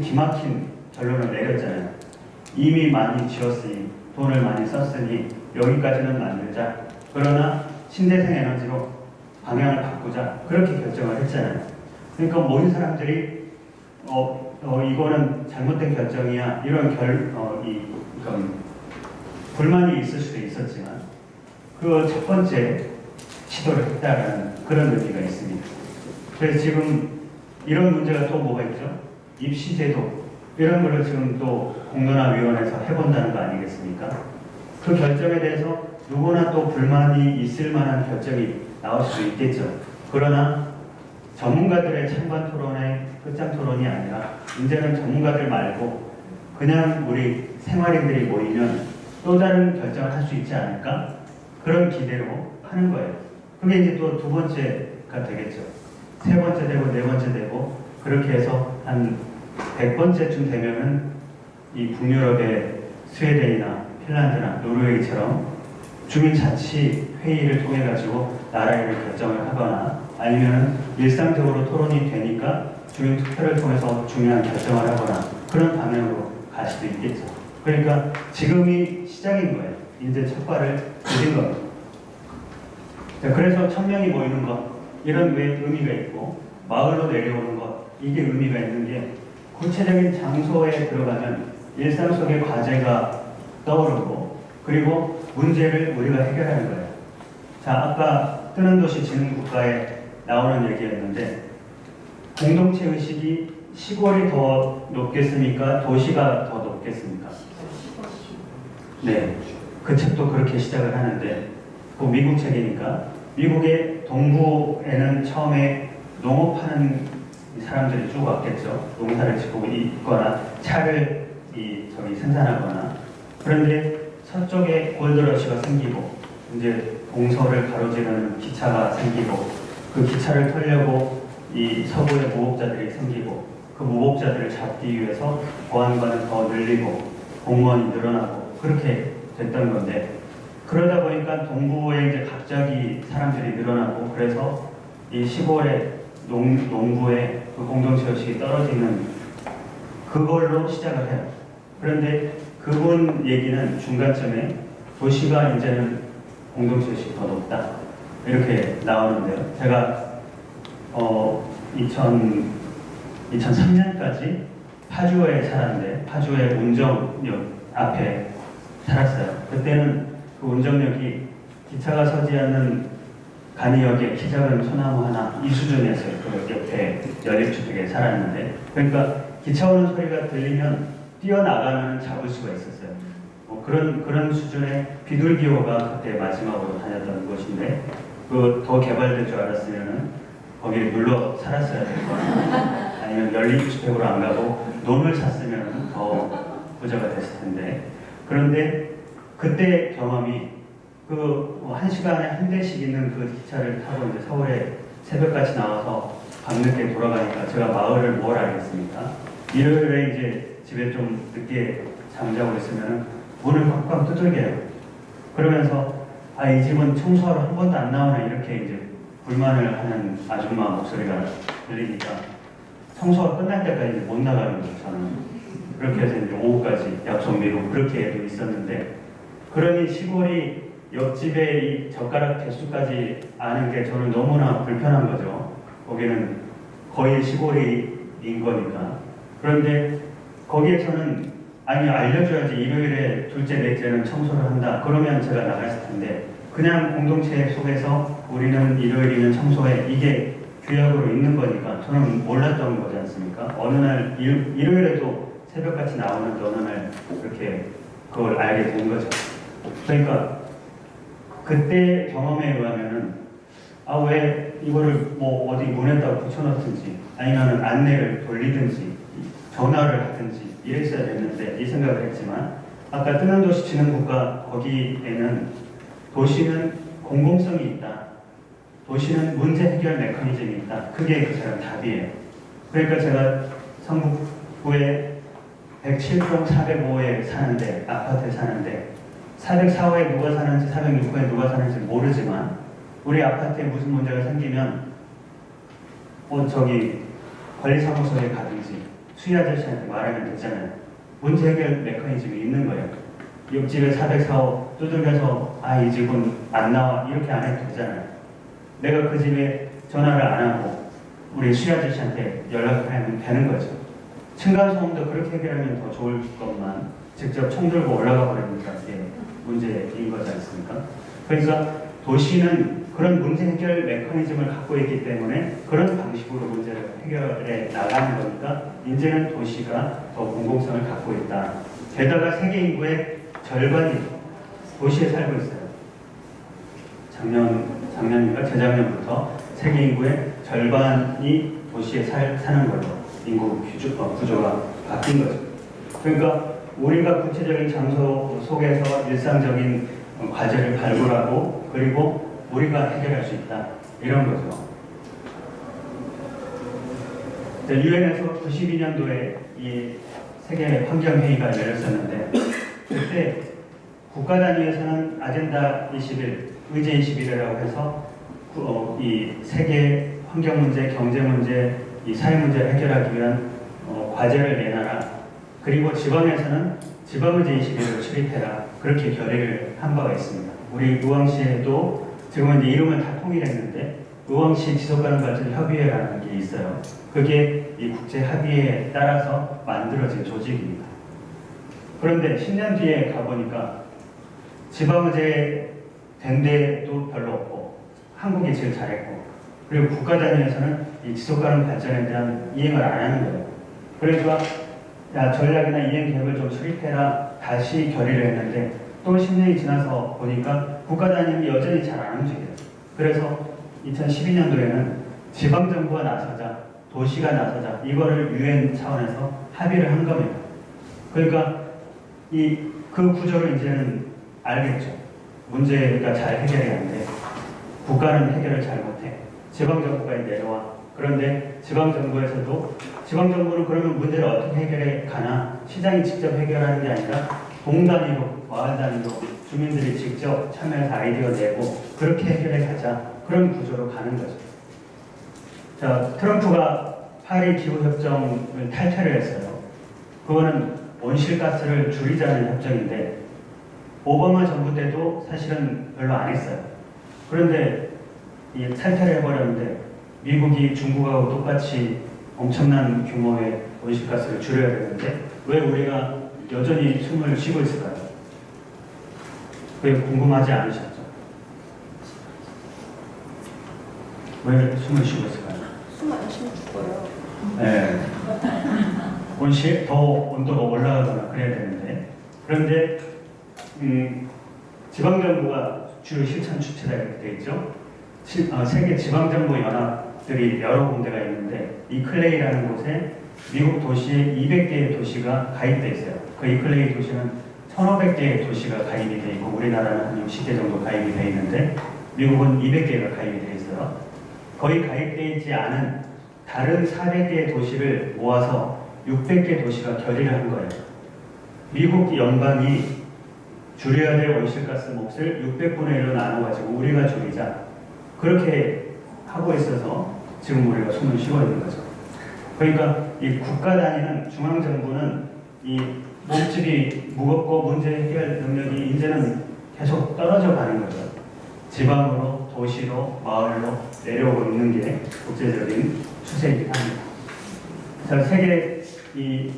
기막힌 결론을 내렸잖아요. 이미 많이 지었으니 돈을 많이 썼으니 여기까지는 만들자. 그러나 신재생 에너지로 방향을 바꾸자. 그렇게 결정을 했잖아요. 그러니까 모든 사람들이 이거는 잘못된 결정이야. 이런 불만이 있을 수도 있었지만 그 첫 번째 시도를 했다라는 그런 의미가 있습니다. 그래서 지금 이런 문제가 또 뭐가 있죠? 입시제도 이런 거를 지금 또 공론화위원회에서 해본다는 거 아니겠습니까? 그 결정에 대해서 누구나 또 불만이 있을 만한 결정이 나올 수도 있겠죠. 그러나 전문가들의 찬반 토론의 끝장 토론이 아니라 이제는 전문가들 말고 그냥 우리 생활인들이 모이면 또 다른 결정을 할 수 있지 않을까? 그런 기대로 하는 거예요. 그게 이제 또 두 번째가 되겠죠. 세 번째 되고 네 번째 되고 그렇게 해서 한 100번째쯤 되면은 이 북유럽의 스웨덴이나 핀란드나 노르웨이처럼 주민자치 회의를 통해 가지고 나라를 결정을 하거나 아니면 일상적으로 토론이 되니까 주민 투표를 통해서 중요한 결정을 하거나 그런 방향으로 갈 수도 있겠죠. 그러니까 지금이 시작인 거예요. 이제 첫 발을 디딘 겁니다. 자, 그래서 1,000명이 모이는 것 이런 의미가 있고 마을로 내려오는 것 이게 의미가 있는 게 구체적인 장소에 들어가면 일상 속의 과제가 떠오르고 그리고 문제를 우리가 해결하는 거예요. 자, 아까 뜨는 도시 지능 국가에 나오는 얘기였는데 공동체 의식이 시골이 더 높겠습니까? 도시가 더 높겠습니까? 네, 그 책도 그렇게 시작을 하는데 그 미국 책이니까 미국의 동부에는 처음에 농업하는 사람들이 쭉 왔겠죠. 농사를 짓고 있거나 차를 생산하거나 그런데 서쪽에 골드러시가 생기고 이제 동서를 가로지르는 기차가 생기고 그 기차를 타려고 이 서부의 무법자들이 생기고 그 무법자들을 잡기 위해서 보안관을 더 늘리고 공무원이 늘어나고 그렇게 됐던 건데 그러다 보니까 동부에 이제 갑자기 사람들이 늘어나고 그래서 이 시골의 농부의 그 공동체 의식이 떨어지는 그걸로 시작을 해요. 그런데 그분 얘기는 중간쯤에 도시가 이제는 공동체 의식이 더 높다 이렇게 나오는데요. 제가 2003년까지 파주에 살았는데 파주의 운정역 앞에 살았어요. 그때는 그 운정역이 기차가 서지 않는 간이역에 키 작은 소나무 하나 이 수준에서 그 옆에 연립주택에 살았는데, 그러니까 기차 오는 소리가 들리면 뛰어나가면 잡을 수가 있었어요. 그런 수준의 비둘기호가 그때 마지막으로 다녔던 곳인데, 그 더 개발될 줄 알았으면은 거기에 눌러 살았어야 될 거나 아니면 연립주택으로 안 가고 논을 샀으면 더 부자가 됐을 텐데. 그런데 그때 경험이 그 1시간에 한 대씩 있는 그 기차를 타고 이제 서울에 새벽같이 나와서 밤늦게 돌아가니까 제가 마을을 뭘 알겠습니까? 일요일에 이제 집에 좀 늦게 잠자고 있으면 문을 꽉꽉 두들겨요. 그러면서 이 집은 청소하러 한 번도 안 나오나 이렇게 이제 불만을 하는 아줌마 목소리가 들리니까 청소가 끝날 때까지 못 나가는 거죠. 저는 그렇게 해서 이제 오후까지 약속 미루고 그렇게도 있었는데, 그러니 시골이 옆집에 이 젓가락 개수까지 아는 게 저는 너무나 불편한 거죠. 거기는 거의 시골인 거니까. 그런데 거기에서는 알려줘야지, 일요일에 둘째 넷째는 청소를 한다 그러면 제가 나갔을 텐데, 그냥 공동체 속에서 우리는 일요일이면 청소해, 이게 규약으로 있는 거니까 저는 몰랐던 거지 않습니까? 어느 날 일요일에도 새벽같이 나오는데 어느 날 그렇게 그걸 알게 된 거죠. 그러니까 그때 경험에 의하면은 왜 이거를 뭐 어디 문에다 붙여놓든지 아니면 안내를 돌리든지 전화를 하든지 이랬어야 됐는데 이 생각을 했지만, 아까 뜨는도시 진흥국가 거기에는 도시는 공공성이 있다, 도시는 문제 해결 메커니즘이 있다, 그게 그 사람 답이에요. 그러니까 제가 성북구에 107동 405에 사는데, 아파트에 사는데 404호에 누가 사는지 406호에 누가 사는지 모르지만 우리 아파트에 무슨 문제가 생기면 저기 관리사무소에 가든지 수희 아저씨한테 말하면 되잖아요. 문제 해결 메커니즘이 있는 거예요. 옆집에 404호 두들겨서 이 집은 안 나와 이렇게 안 해도 되잖아요. 내가 그 집에 전화를 안 하고 우리 수희 아저씨한테 연락을 하면 되는 거죠. 층간소음도 그렇게 해결하면 더 좋을 것만 직접 총 들고 올라가 버리니까 이게 문제인 거지 않습니까? 그러니까 도시는 그런 문제 해결 메커니즘을 갖고 있기 때문에 그런 방식으로 문제를 해결해 나가는 거니까 이제는 도시가 더 공공성을 갖고 있다. 게다가 세계 인구의 절반이 도시에 살고 있어요. 작년인가 재작년부터 세계 인구의 절반이 도시에 사는 걸로 인구 구조가 바뀐 거죠. 그러니까 우리가 구체적인 장소 속에서 일상적인 과제를 발굴하고 그리고 우리가 해결할 수 있다, 이런 거죠. 유엔에서 92년도에 이 세계 환경회의가 열렸었는데, 그때 국가 단위에서는 아젠다 21, 의제 21이라고 해서 이 세계 환경 문제, 경제 문제, 이 사회 문제를 해결하기 위한 과제를 내놔라. 그리고 지방에서는 지방의제 21을 수립해라. 그렇게 결의를 한 바가 있습니다. 우리 의왕시에도 지금은 이제 이름을 다 통일했는데 의왕시 지속가능 발전 협의회라는 게 있어요. 그게 이 국제 합의에 따라서 만들어진 조직입니다. 그런데 10년 뒤에 가보니까 지방의제 된 데도 별로 없고 한국이 제일 잘했고, 그리고 국가 단위에서는 이 지속가능 발전에 대한 이행을 안 하는 거예요. 그러니까 전략이나 이행 계획을 좀 수립해라 다시 결의를 했는데 또 10년이 지나서 보니까 국가 단위는 여전히 잘 안 움직여요. 그래서 2012년도에는 지방정부가 나서자, 도시가 나서자, 이거를 유엔 차원에서 합의를 한 겁니다. 그러니까 그 구조를 이제는 알겠죠. 문제가 잘 해결이 안 돼. 국가는 해결을 잘 못해. 지방정부가 내려와. 그런데 지방정부는 그러면 문제를 어떻게 해결해 가나? 시장이 직접 해결하는 게 아니라 동 단위로, 마을 단위로 주민들이 직접 참여해서 아이디어 내고 그렇게 해결해 가자. 그런 구조로 가는 거죠. 자, 트럼프가 파리 기후협정을 탈퇴를 했어요. 그거는 온실가스를 줄이자는 협정인데 오바마 정부 때도 사실은 별로 안 했어요. 그런데 이 탈퇴를 해버렸는데 미국이 중국하고 똑같이 엄청난 규모의 온실가스를 줄여야 되는데 왜 우리가 여전히 숨을 쉬고 있을까요? 그게 궁금하지 않으셨죠? 왜 숨을 쉬고 있을까요?
숨 안 쉬면 죽어요.
네. 더 온도가 올라가거나 그래야 되는데, 그런데 지방정부가 주요 실천 주체다 이렇게 되어 있죠. 세계 지방정부 연합들이 여러 군데가 있는데 이 클레이라는 곳에 미국 도시 200개의 도시가 가입돼 있어요. 그 이 클레이 도시는 1,500개의 도시가 가입이 돼 있고 우리나라는 한 60개 정도 가입이 돼 있는데 미국은 200개가 가입이 돼 있어요. 거의 가입돼 있지 않은 다른 400개의 도시를 모아서 600개 도시가 결의를 한 거예요. 미국 연방이 줄여야 될 온실가스 몫을 600분의 1로 나눠가지고 우리가 줄이자. 그렇게 하고 있어서 지금 우리가 숨을 쉬고 있는 거죠. 그러니까 이 국가 단위는 중앙정부는 이 몸집이 무겁고 문제 해결 능력이 이제는 계속 떨어져 가는 거죠. 지방으로, 도시로, 마을로 내려오고 있는 게 국제적인 추세이긴 합니다. 자, 세계 이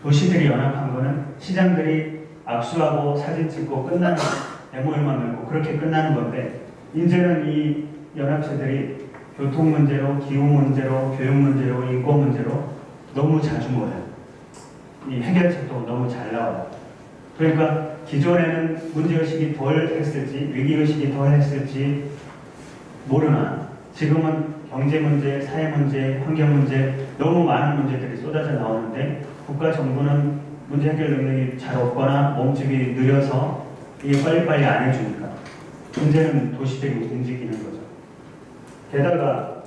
도시들이 연합한 거는 시장들이 악수하고 사진 찍고 끝나는 대모임만 열고 그렇게 끝나는 건데 이제는 이 연합체들이 교통 문제로, 기후 문제로, 교육 문제로, 인권 문제로 너무 자주 모여요. 이 해결책도 너무 잘 나와요. 그러니까 기존에는 문제의식이 덜 했을지 위기의식이 덜 했을지 모르나 지금은 경제 문제, 사회 문제, 환경 문제 너무 많은 문제들이 쏟아져 나오는데 국가 정부는 문제 해결 능력이 잘 없거나 몸집이 느려서 이게 빨리빨리 안 해주니까 문제는 도시들이 움직이는 거죠. 게다가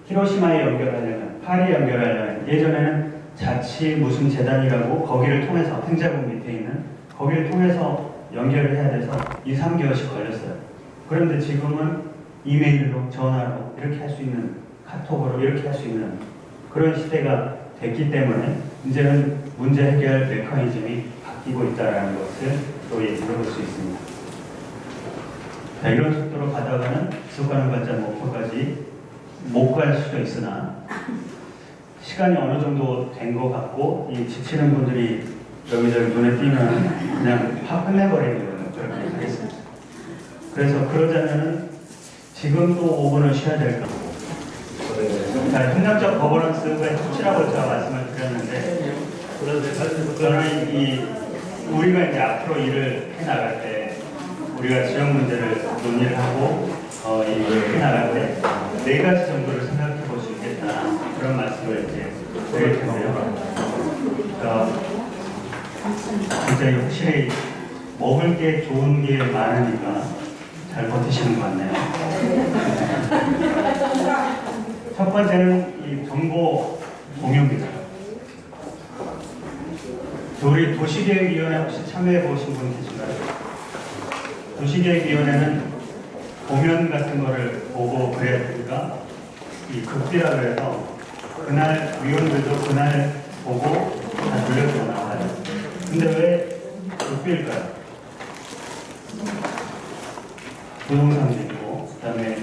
히로시마에 연결하려면, 파리에 연결하려면 예전에는 자치 무슨 재단이라고 거기를 통해서 행자국 밑에 있는 거기를 통해서 연결을 해야 돼서 2, 3개월씩 걸렸어요. 그런데 지금은 이메일로, 전화로 이렇게 할 수 있는, 카톡으로 이렇게 할 수 있는 그런 시대가 됐기 때문에 이제는 문제 해결 메커니즘이 바뀌고 있다는 것을 또 얘기해 볼 수 있습니다. 자, 이런 속도로 가다가는 지속가능 발전 목표까지 못 갈 수도 있으나 시간이 어느 정도 된 것 같고 이 지치는 분들이 여기저기 눈에 띄면 그냥 확 끝내버리는 거예요. 그렇게 하겠습니다. 그래서 그러자면은 지금 또 5분을 쉬어야 될까? 자, 협력적 거버넌스의 핵심이라고 제가 말씀을 드렸는데 저는 우리가 이제 앞으로 일을 해나갈 때 우리가 지역 문제를 논의를 하고 일을 해나갈 때 4가지 정도를 생각해 볼 수 있겠다 그런 말씀을 이제 드릴 텐데요. 진짜 확실히 먹을 게 좋은 게 많으니까 잘 버티시는 것 같네요. 첫 번째는 이 정보 공유입니다. 우리 도시계획위원회 혹시 참여해 보신 분 계신가요? 도시계획위원회는 공연 같은 거를 보고 그래야 되니까 이 극비라 그래서 그날 위원들도 그날 보고 다 돌려주고 나와요. 근데 왜 극비일까요? 부동산도 있고 그다음에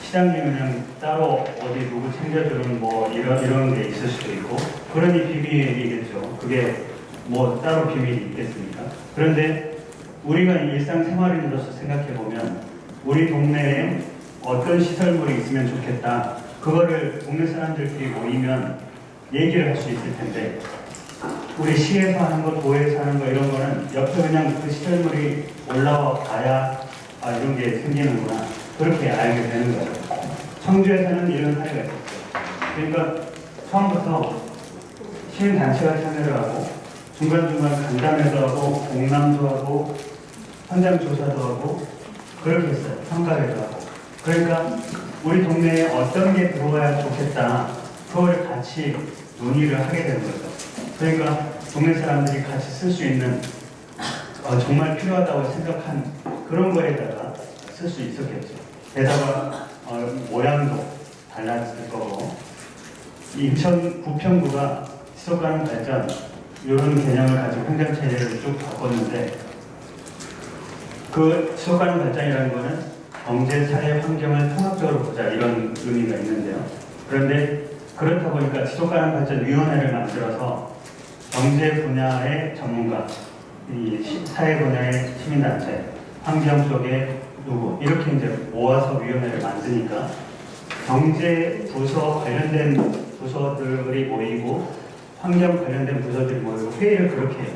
시장님 그냥 따로 어디 누구 챙겨주는 뭐 이런 게 있을 수도 있고 그러니 비밀이겠죠. 그게 뭐 따로 비밀이 있겠습니까? 그런데 우리가 일상생활인으로서 생각해보면 우리 동네에 어떤 시설물이 있으면 좋겠다. 그거를 동네 사람들끼리 모이면 얘기를 할 수 있을 텐데 우리 시에서 하는 거, 도에서 하는 거 이런 거는 옆에 그냥 그 시설물이 올라와 봐야 이런 게 생기는구나. 그렇게 알게 되는 거죠. 청주에서는 이런 사례가 있었어요. 그러니까 처음부터 시민단체가 참여를 하고 중간중간 간담회도 하고 공람도 하고 현장 조사도 하고 그렇게 했어요. 평가회도 하고. 그러니까 우리 동네에 어떤 게 들어와야 좋겠다. 그걸 같이 논의를 하게 되는 거죠. 그러니까 동네 사람들이 같이 쓸 수 있는 정말 필요하다고 생각한 그런 거에다가 쓸 수 있었겠죠. 게다가 모양도 달랐을 거고 인천 부평구가 지속가능 발전 이런 개념을 가지고 행정체제를 쭉 바꿨는데 그 지속가능 발전이라는 거는 경제, 사회, 환경을 통합적으로 보자 이런 의미가 있는데요. 그런데 그렇다 보니까 지속가능 발전위원회를 만들어서 경제 분야의 전문가, 이 사회 분야의 시민단체, 환경 쪽의 누구 이렇게 이제 모아서 위원회를 만드니까 경제 부서 관련된 부서들이 모이고 환경 관련된 부서들이 모이고 회의를 그렇게 해요.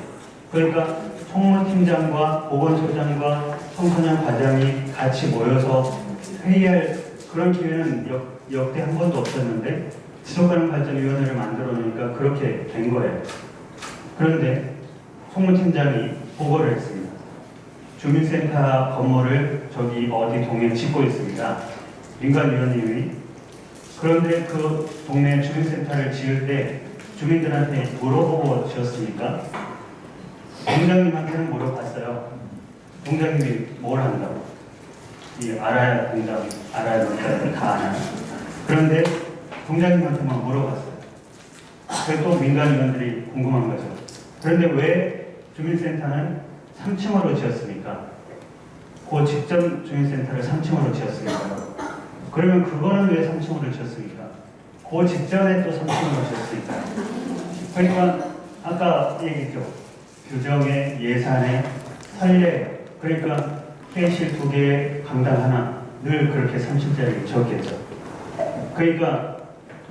그러니까 총무팀장과 보건소장과 청소년 과장이 같이 모여서 회의할 그런 기회는 역대 한 번도 없었는데 지속가능 발전위원회를 만들어 놓으니까 그렇게 된 거예요. 그런데 총무팀장이 보고를 했습니다. 주민센터 건물을 저기 어디 동에 짓고 있습니다. 민간위원님이. 그런데 그 동네 주민센터를 지을 때 주민들한테 물어보고 지었습니까? 동장님한테는 물어봤어요. 동장님이 뭘 한다고? 알아야 동장, 알아야 동장 다 아나요? 그런데 동장님한테만 물어봤어요. 그래서 또 민간위원들이 궁금한 거죠. 그런데 왜 주민센터는 3층으로 지었습니까? 그 직전 주민센터를 3층으로 지었습니까? 그러면 그거는 왜 3층으로 지었습니까? 그 직전에 또 3층으로 지었습니까? 그러니까 아까 얘기했죠. 규정에, 예산에, 선례, 그러니까 회의실 2개, 강당 하나 늘 그렇게 30짜리 지었겠죠. 그러니까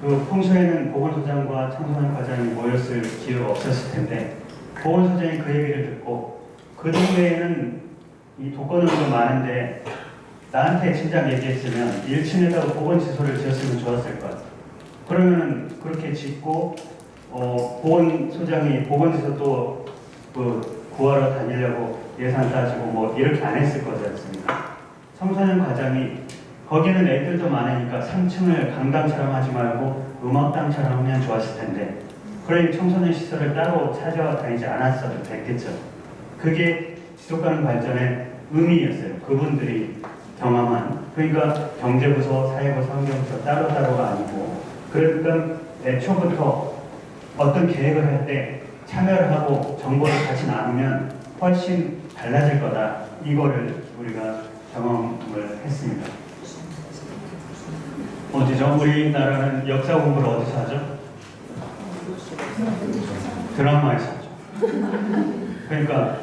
그 평소에는 보건소장과 청소년 과장이 모였을 기회가 없었을 텐데 보건소장이 그 얘기를 듣고 그 동네에는 이 독거노인도 많은데 나한테 진작 얘기했으면 1층에다가 보건시설을 지었으면 좋았을 것 같아. 그러면은 그렇게 짓고 보건소장이 보건시설 또 구하러 다니려고 예산 따지고 뭐 이렇게 안 했을 거지 않습니까? 청소년 과장이 거기는 애들도 많으니까 3층을 강당처럼 하지 말고 음악당처럼 하면 좋았을 텐데 그러니 청소년 시설을 따로 찾아다니지 않았어도 됐겠죠. 그게 지속가능 발전의 의미였어요. 그분들이 경험한. 그러니까 경제부서, 사회부서, 환경부서 따로따로가 아니고 그러니까 애초부터 어떤 계획을 할 때 참여를 하고 정보를 같이 나누면 훨씬 달라질 거다. 이거를 우리가 경험을 했습니다. 어디죠? 우리나라는 역사 공부를 어디서 하죠? 드라마에서 하죠. 그러니까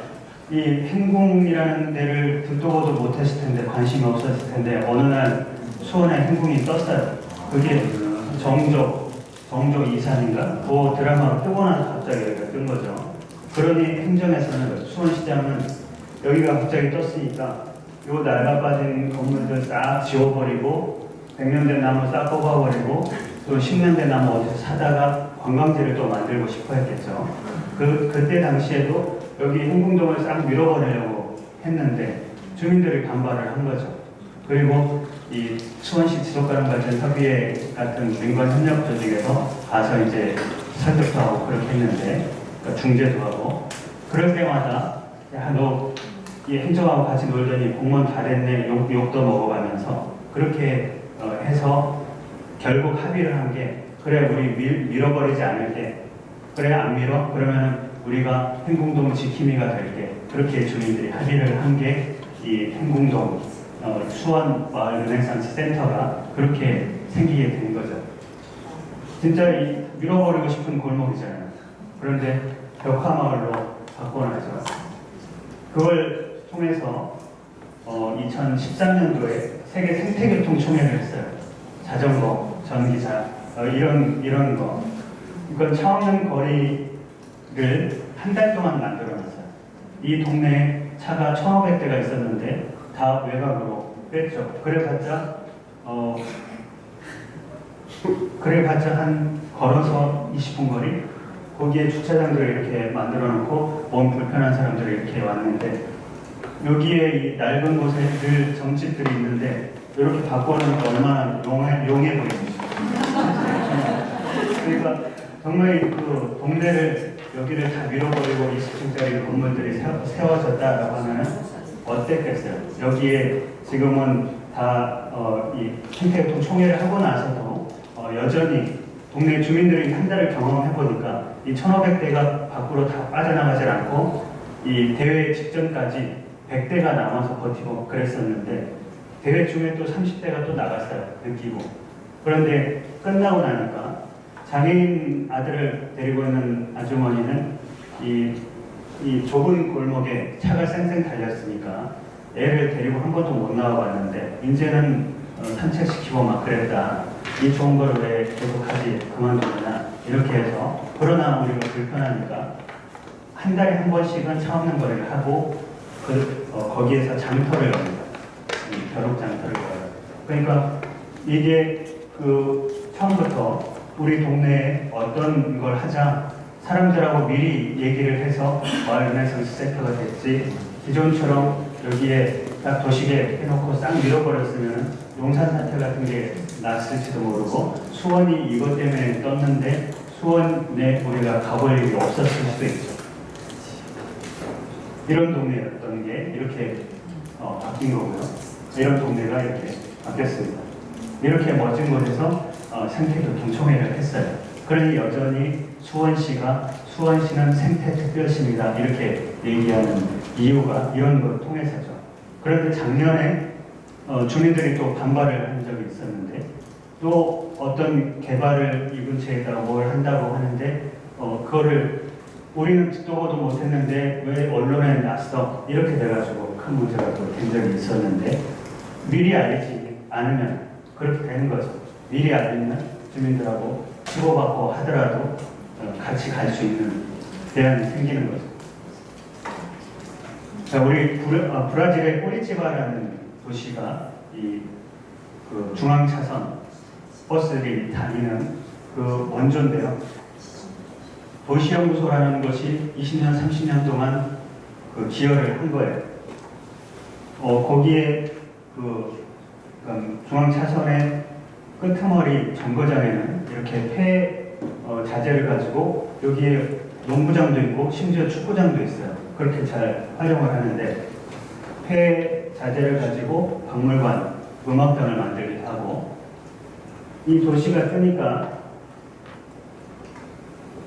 이 행궁이라는 데를 듣도 보도 못했을 텐데 관심이 없었을 텐데 어느 날 수원에 행궁이 떴어요. 그게 정조 이산인가? 그 드라마가 뜨고 나서 갑자기 여기가 뜬 거죠. 그러니 행정에서는 수원시장은 여기가 갑자기 떴으니까 요 낡아 빠진 건물들 싹 지워버리고 100년 된 나무 싹 뽑아버리고 또 10년 된 나무 어디서 사다가 관광지를 또 만들고 싶어 했겠죠. 그때 당시에도 여기 행궁동을 싹 밀어버리려고 했는데 주민들이 반발을 한 거죠. 그리고 이 수원시 지속가능발전협의회 같은 민관협력 조직에서 가서 이제 설득도 하고 그렇게 했는데 그러니까 중재도 하고 그럴 때마다 야, 너 이 행정하고 같이 놀더니 공무원 다 됐네 욕도 먹어가면서 그렇게 해서 결국 합의를 한 게 그래 우리 밀어버리지 않을게 그래 안 밀어 그러면은 우리가 행궁동 지킴이가 될게 그렇게 주민들이 합의를 한 게 이 행궁동 수원 마을 르네상스 센터가 그렇게 생기게 된 거죠. 진짜 이 밀어버리고 싶은 골목이잖아요. 그런데 벽화마을로 바꿔놔서 그걸 통해서 2013년도에 세계 생태교통 총회를 했어요. 자전거, 전기차 이런 거. 이건 차없는 거리를 한 달 동안 만들어놨어요. 이 동네에 차가 1,500대가 있었는데 다 외곽으로 뺐죠. 그래봤자 한 걸어서 20분 거리? 거기에 주차장들을 이렇게 만들어 놓고 몸 불편한 사람들이 이렇게 왔는데 여기에 이 낡은 곳에 늘 점집들이 있는데 이렇게 바꿔놓으니까 얼마나 용해 보입니다. 그러니까 정말 그 동네를 여기를 다 밀어버리고 20층짜리 건물들이 세워졌다라고 하면 어땠겠어요? 여기에 지금은 다 이 생태교통 총회를 하고 나서도 여전히 동네 주민들이 한 달을 경험해 보니까 이 1,500대가 밖으로 다 빠져나가질 않고 이 대회 직전까지 100대가 남아서 버티고 그랬었는데 대회 중에 또 30대가 또 나갔어요. 느끼고. 그런데 끝나고 나니까 장애인 아들을 데리고 있는 아주머니는 이 좁은 골목에 차가 쌩쌩 달렸으니까 애를 데리고 한 번도 못 나와봤는데 이제는 산책시키고 막 그랬다. 이 좋은 걸 왜 계속하지 그만두느냐 이렇게 해서 그러나 우리가 불편하니까 한 달에 한 번씩은 차 없는 거리를 하고 거기에서 장터를 엽니다. 벼룩 장터를 열어요. 그러니까 이게 처음부터 우리 동네에 어떤 걸 하자 사람들하고 미리 얘기를 해서 마을 르네상스 센터가 됐지 기존처럼 여기에 딱 도시계 해놓고 싹 밀어버렸으면 용산 사태 같은 게 났을지도 모르고 수원이 이것 때문에 떴는데 수원에 우리가 가볼 일이 없었을 수도 있죠. 이런 동네였던 게 이렇게 바뀐 거고요. 이런 동네가 이렇게 바뀌었습니다. 이렇게 멋진 곳에서 생태교통총회를 했어요. 그러니 여전히 수원시는 생태특별시입니다. 이렇게 얘기하는 이유가 이런 걸 통해서죠. 그런데 작년에 주민들이 또 반발을 한 적이 있었는데 또 어떤 개발을 이 근처에다가 뭘 한다고 하는데 그거를 우리는 듣도 보도 못했는데 왜 언론에 났어? 이렇게 돼가지고 큰 문제가 또 된 적이 있었는데 미리 알지 않으면 그렇게 되는 거죠. 미리 알면 주민들하고 치고받고 하더라도 같이 갈 수 있는 대안이 생기는 거죠. 자, 우리 브라질의 꼬리치바라는 도시가 그 중앙차선 버스들이 다니는 그 원조인데요. 도시연구소라는 것이 20년, 30년 동안 기여를 한 거예요. 거기에 중앙차선의 끄트머리 정거장에는 이렇게 폐 자재를 가지고 여기에 농구장도 있고 심지어 축구장도 있어요. 그렇게 잘 활용을 하는데 폐 자재를 가지고 박물관, 음악관을 만들기도 하고 이 도시가 뜨니까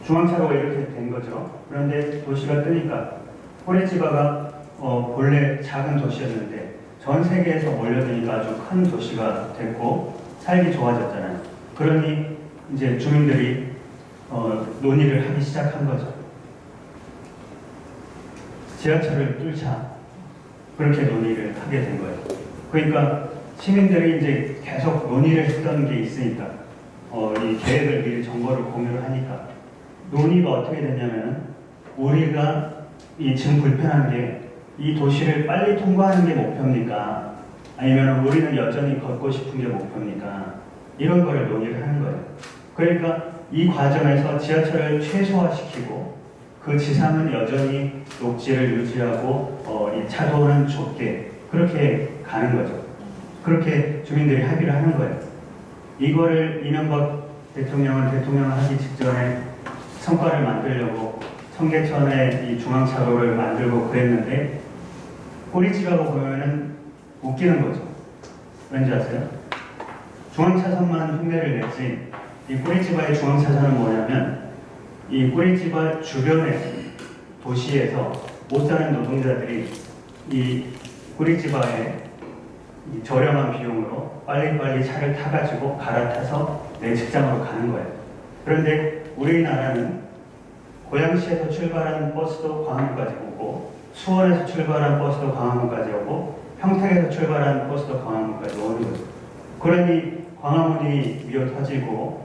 중앙차로가 이렇게 된 거죠. 그런데 도시가 뜨니까 꼬레치바가 본래 작은 도시였는데 전 세계에서 몰려드니까 아주 큰 도시가 됐고 살기 좋아졌잖아요. 그러니 이제 주민들이 논의를 하기 시작한 거죠. 지하철을 뚫자 그렇게 논의를 하게 된 거예요. 그러니까 시민들이 이제 계속 논의를 했던 게 있으니까 이 계획을 미리 정보를 공유를 하니까 논의가 어떻게 됐냐면 우리가 지금 불편한 게 이 도시를 빨리 통과하는 게 목표입니까? 아니면 우리는 여전히 걷고 싶은 게 목표입니까? 이런 거를 논의를 하는 거예요. 그러니까 이 과정에서 지하철을 최소화시키고 그 지상은 여전히 녹지를 유지하고 이 차도는 좁게 그렇게 가는 거죠. 그렇게 주민들이 합의를 하는 거예요. 이거를 이명박 대통령을 하기 직전에 성과를 만들려고 청계천에 이 중앙차로를 만들고 그랬는데 꼬리치바고 보면은 웃기는 거죠. 왠지 아세요? 중앙차선만 흉내를 냈지 이 꼬리치바의 중앙차선은 뭐냐면 이 꼬리치바 주변의 도시에서 못 사는 노동자들이 이 꼬리치바에 이 저렴한 비용으로 빨리빨리 차를 타가지고 갈아타서 내 직장으로 가는 거예요. 그런데 우리나라는 고양시에서 출발하는 버스도 광화문까지 오고 수원에서 출발한 버스도 광화문까지 오고 평택에서 출발한 버스도 광화문까지 오는 거죠. 그러니 광화문이 미어 터지고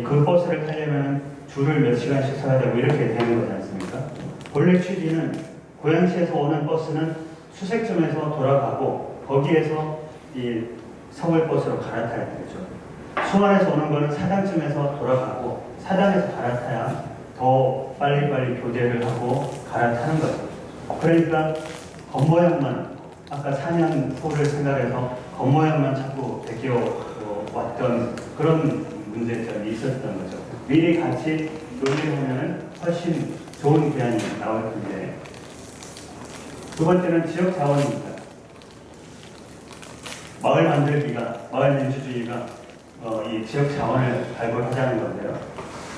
그 버스를 타려면 줄을 몇 시간씩 서야 되고 이렇게 되는 거지 않습니까? 본래 취지는 고양시에서 오는 버스는 수색점에서 돌아가고 거기에서 이 서울버스로 갈아타야 되죠. 수원에서 오는 거는 사당쯤에서 돌아가고 사당에서 갈아타야 더 빨리빨리 교대를 하고 갈아타는 거죠. 그러니까 겉모양만 아까 4년 후를 생각해서 겉모양만 자꾸 베껴 왔던 그런 문제점이 있었던 거죠. 미리 같이 논의하면 훨씬 좋은 대안이 나올 텐데 두 번째는 지역 자원입니다. 마을 만들기가, 마을 민주주의가 이 지역 자원을 발굴하자는 건데요.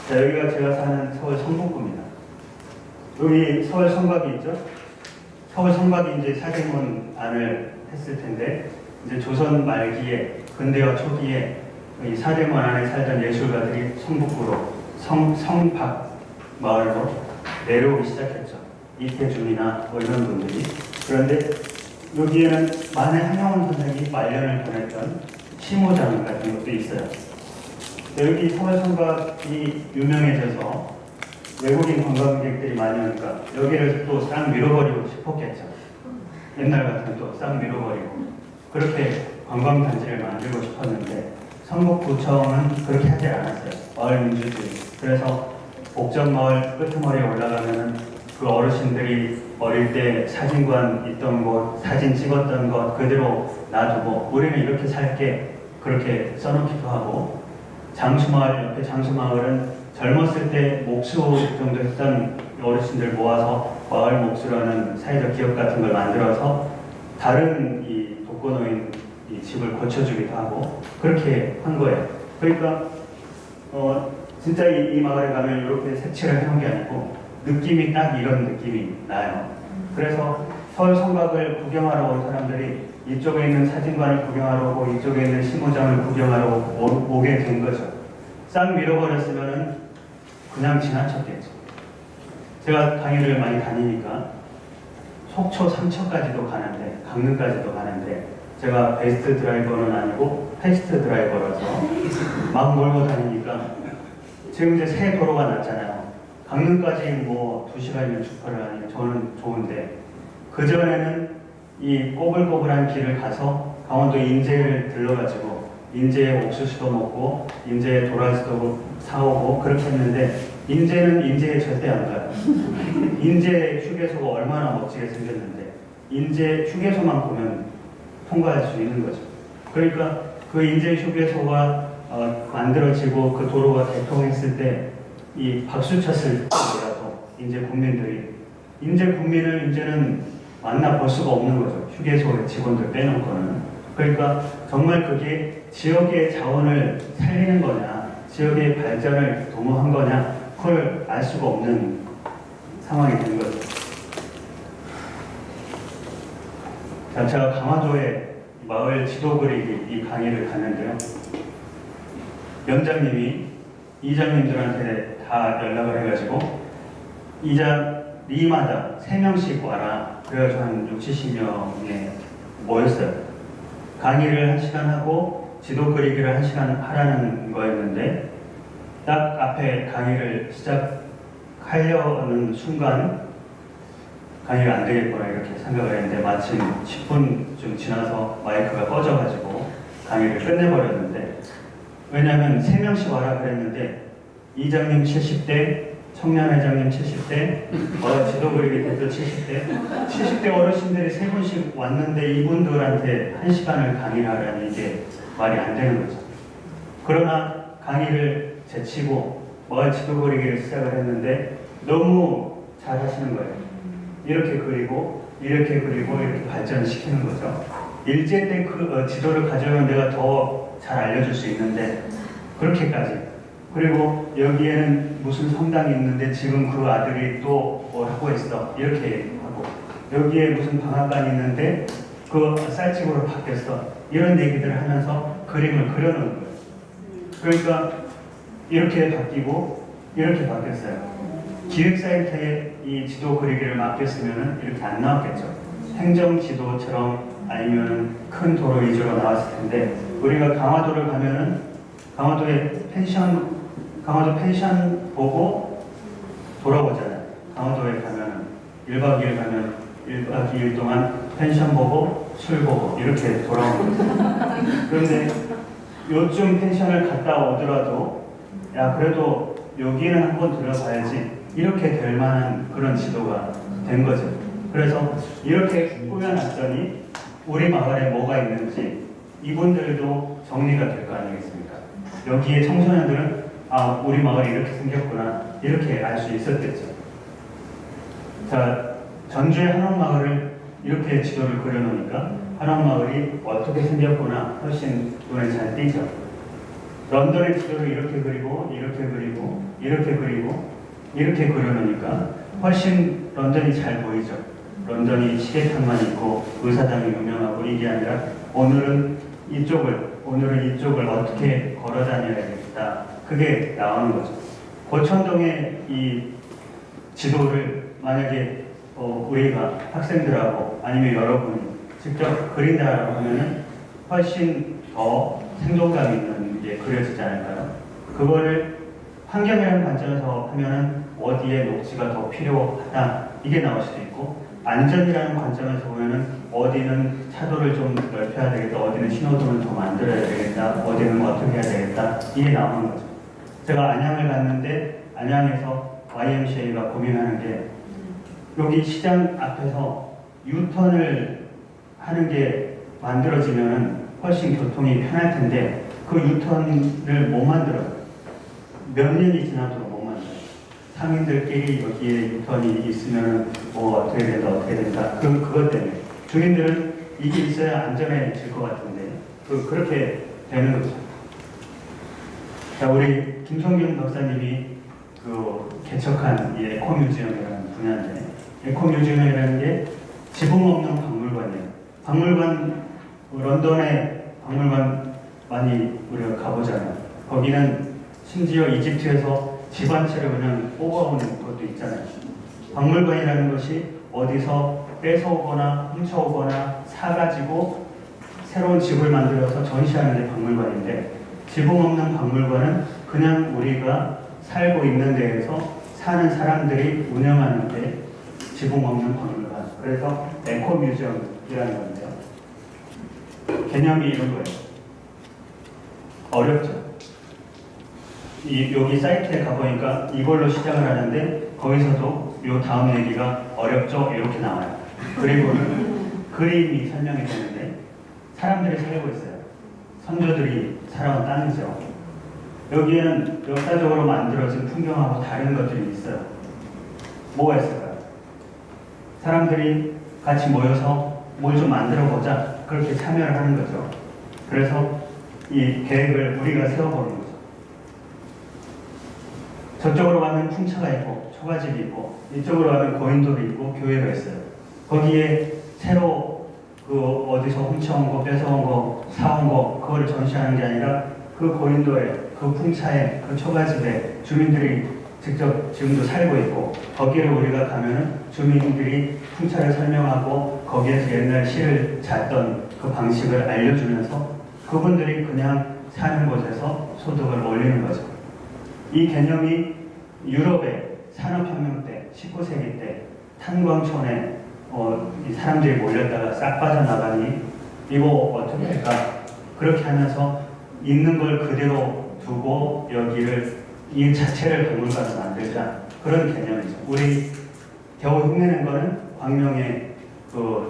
자, 여기가 제가 사는 서울 성북구입니다. 여기 서울 성곽이 있죠? 서울 성곽이 이제 사대문 안을 했을 텐데, 이제 조선 말기에, 근대화 초기에 이 사대문 안에 살던 예술가들이 성북구로, 성박 마을로 내려오기 시작했죠. 이태준이나 뭐 이런 분들이. 그런데 여기에는 만해 한영원 선생이 말년을 보냈던 시모장 같은 것도 있어요. 여기 서울성곽이 유명해져서 외국인 관광객들이 많이 오니까 여기를 또 싹 밀어버리고 싶었겠죠. 옛날 같은 또 싹 밀어버리고 그렇게 관광단지를 만들고 싶었는데 성북구청은 그렇게 하지 않았어요. 마을 민주주의. 그래서 옥정마을 끄트머리에 올라가면은 그 어르신들이 어릴 때 사진관 있던 곳, 사진 찍었던 것 그대로 놔두고 우리는 이렇게 살게 그렇게 써놓기도 하고, 장수마을 옆에 장수마을은 젊었을 때 목수 정도 했던 어르신들 모아서 마을 목수라는 사회적 기업 같은 걸 만들어서 다른 이 독거노인 이 집을 고쳐주기도 하고 그렇게 한 거예요. 그러니까 진짜 이 마을에 가면 이렇게 색칠을 해놓은 게 아니고 느낌이 딱 이런 느낌이 나요. 그래서 서울 성곽을 구경하러 온 사람들이 이쪽에 있는 사진관을 구경하러 오고 이쪽에 있는 시모장을 구경하러 오게 된 거죠. 싹 밀어버렸으면은 그냥 지나쳤겠죠. 제가 강의를 많이 다니니까 속초, 삼척까지도 가는데, 강릉까지도 가는데 제가 베스트 드라이버는 아니고 패스트 드라이버라서 막 몰고 다니니까 지금 이제 새 도로가 났잖아요. 강릉까지 뭐 2시간이면 주파를 하니 저는 좋은데 그전에는 이 꼬불꼬불한 길을 가서 강원도 인제를 들러가지고 인제에 옥수수도 먹고 인제에 도라지도 사오고 그렇게 했는데 인제는 인제에 절대 안 가요. 인제 휴게소가 얼마나 멋지게 생겼는데 인제 휴게소만 보면 통과할 수 있는 거죠. 그러니까 그 인제 휴게소가 만들어지고 그 도로가 개통했을 때 이 박수 쳤을 때라도 인제 국민들이 인제 국민을 이제는 만나 볼 수가 없는 거죠. 휴게소 직원들 빼놓고는. 그러니까 정말 그게 지역의 자원을 살리는 거냐, 지역의 발전을 도모한 거냐, 그걸 알 수가 없는 상황이 된 거죠. 자, 제가 강화도에 마을 지도 그리기 이 강의를 갔는데요. 연장님이 이장님들한테 다 연락을 해가지고 리마다 3명씩 와라. 그래가지고 한 60~70명에 모였어요. 강의를 1시간 하고 지도 그리기를 1시간 하라는 거였는데 딱 앞에 강의를 시작하려는 순간 강의가 안 되겠구나 이렇게 생각을 했는데 마침 10분쯤 지나서 마이크가 꺼져가지고 강의를 끝내버렸는데, 왜냐하면 3명씩 와라 그랬는데 이장님 70대, 청년회장님 70대, 지도 그리기 대표 70대 어르신들이 3분씩 왔는데 이분들한테 1시간을 강의를 하라니 이게 말이 안 되는 거죠. 그러나 강의를 제치고 마을 지도 그리기를 시작을 했는데 너무 잘 하시는 거예요. 이렇게 그리고 이렇게 그리고 이렇게 발전시키는 거죠. 일제 때 그 지도를 가져오면 내가 더 잘 알려줄 수 있는데 그렇게까지. 그리고 여기에는 무슨 성당이 있는데 지금 그 아들이 또 뭘 하고 있어 이렇게 하고, 여기에 무슨 방앗간이 있는데 그 쌀집으로 바뀌었어 이런 얘기들을 하면서 그림을 그려놓은 거예요. 그러니까 이렇게 바뀌고 이렇게 바뀌었어요. 기획사이트에 이 지도 그리기를 맡겼으면 이렇게 안 나왔겠죠. 행정지도처럼 아니면 큰 도로 위주로 나왔을 텐데, 우리가 강화도를 가면은 강화도 펜션 보고 돌아오잖아요. 강화도에 가면은 1박 2일 가면 1박 2일 동안 펜션 보고 술 보고 이렇게 돌아오는 거죠. 그런데 요즘 펜션을 갔다 오더라도 야 그래도 여기는 한번 들어가야지 이렇게 될 만한 그런 지도가 된 거죠. 그래서 이렇게 꾸며놨더니 우리 마을에 뭐가 있는지 이분들도 정리가 될 거 아니겠습니까? 여기에 청소년들은 아 우리 마을이 이렇게 생겼구나 이렇게 알 수 있었겠죠. 자, 전주의 한옥마을을 이렇게 지도를 그려놓으니까 한옥마을이 어떻게 생겼구나 훨씬 눈에 잘 띄죠. 런던의 지도를 이렇게 그리고 이렇게 그리고 이렇게 그리고 이렇게 그려놓으니까 훨씬 런던이 잘 보이죠. 런던이 시계탑만 있고 의사당이 유명하고 이게 아니라 오늘은 이쪽을 어떻게 걸어 다녀야겠다. 그게 나오는 거죠. 고천동의 이 지도를 만약에 우리가 학생들하고 아니면 여러분이 직접 그린다라고 하면은 훨씬 더 생동감 있는 게 그려지지 않을까요? 그거를 환경이라는 관점에서 하면은 어디에 녹지가 더 필요하다 이게 나올 수도 있고, 안전이라는 관점에서 보면은 어디는 차도를 좀 넓혀야 되겠다, 어디는 신호등을 더 만들어야 되겠다, 어디는 어떻게 해야 되겠다 이게 나오는 거죠. 제가 안양을 갔는데 안양에서 YMCA가 고민하는 게 여기 시장 앞에서 유턴을 하는 게 만들어지면은 훨씬 교통이 편할 텐데 그 유턴을 못 만들어요. 몇 년이 지나도록 못 만들어요. 상인들끼리 여기에 유턴이 있으면 뭐 어떻게 된다. 그것 때문에 주민들은 이게 있어야 안전해질 것 같은데 그렇게 되는 거죠. 자, 우리 김성균 박사님이 개척한 이 에코뮤지엄이라는 분야인데, 에코뮤지엄이라는 게 지붕 없는 박물관이에요. 박물관, 런던에 박물관 많이 우리가 가보잖아요. 거기는 심지어 이집트에서 집 한 채를 그냥 뽑아오는 것도 있잖아요. 박물관이라는 것이 어디서 뺏어오거나 훔쳐오거나 사가지고 새로운 집을 만들어서 전시하는 게 박물관인데, 지붕 없는 박물관은 그냥 우리가 살고 있는 데에서 사는 사람들이 운영하는데 지붕 없는 박물관. 그래서 에코뮤지엄이라는 건데요. 개념이 이런 거예요. 어렵죠. 여기 사이트에 가보니까 이걸로 시작을 하는데 거기서도 요 다음 얘기가 어렵죠? 이렇게 나와요. 그리고는 그림이 설명이 되는데 사람들이 살고 있어요. 선조들이 살아온 땅이죠. 여기에는 역사적으로 만들어진 풍경하고 다른 것들이 있어요. 뭐가 있을까요? 사람들이 같이 모여서 뭘 좀 만들어보자, 그렇게 참여를 하는 거죠. 그래서 이 계획을 우리가 세워보는 거죠. 저쪽으로 가면 풍차가 있고 초가집이 있고, 이쪽으로 가면 고인돌이 있고 교회가 있어요. 거기에 새로 어디서 훔쳐온 거, 뺏어온 거, 사온 거, 그거를 전시하는 게 아니라 그 고인돌에, 그 풍차에, 그 초가집에 주민들이 직접 지금도 살고 있고, 거기를 우리가 가면은 주민들이 풍차를 설명하고 거기에서 옛날 시를 잤던 그 방식을 알려주면서 그분들이 그냥 사는 곳에서 소득을 올리는 거죠. 이 개념이 유럽의 산업혁명 때, 19세기 때 탄광촌에 이 사람들이 몰렸다가 싹 빠져나가니 이거 어떻게 할까? 그렇게 하면서 있는 걸 그대로 두고 여기를, 이 자체를 박물관으로 만들자, 그런 개념이죠. 우리 겨우 흉내낸 거는 광명의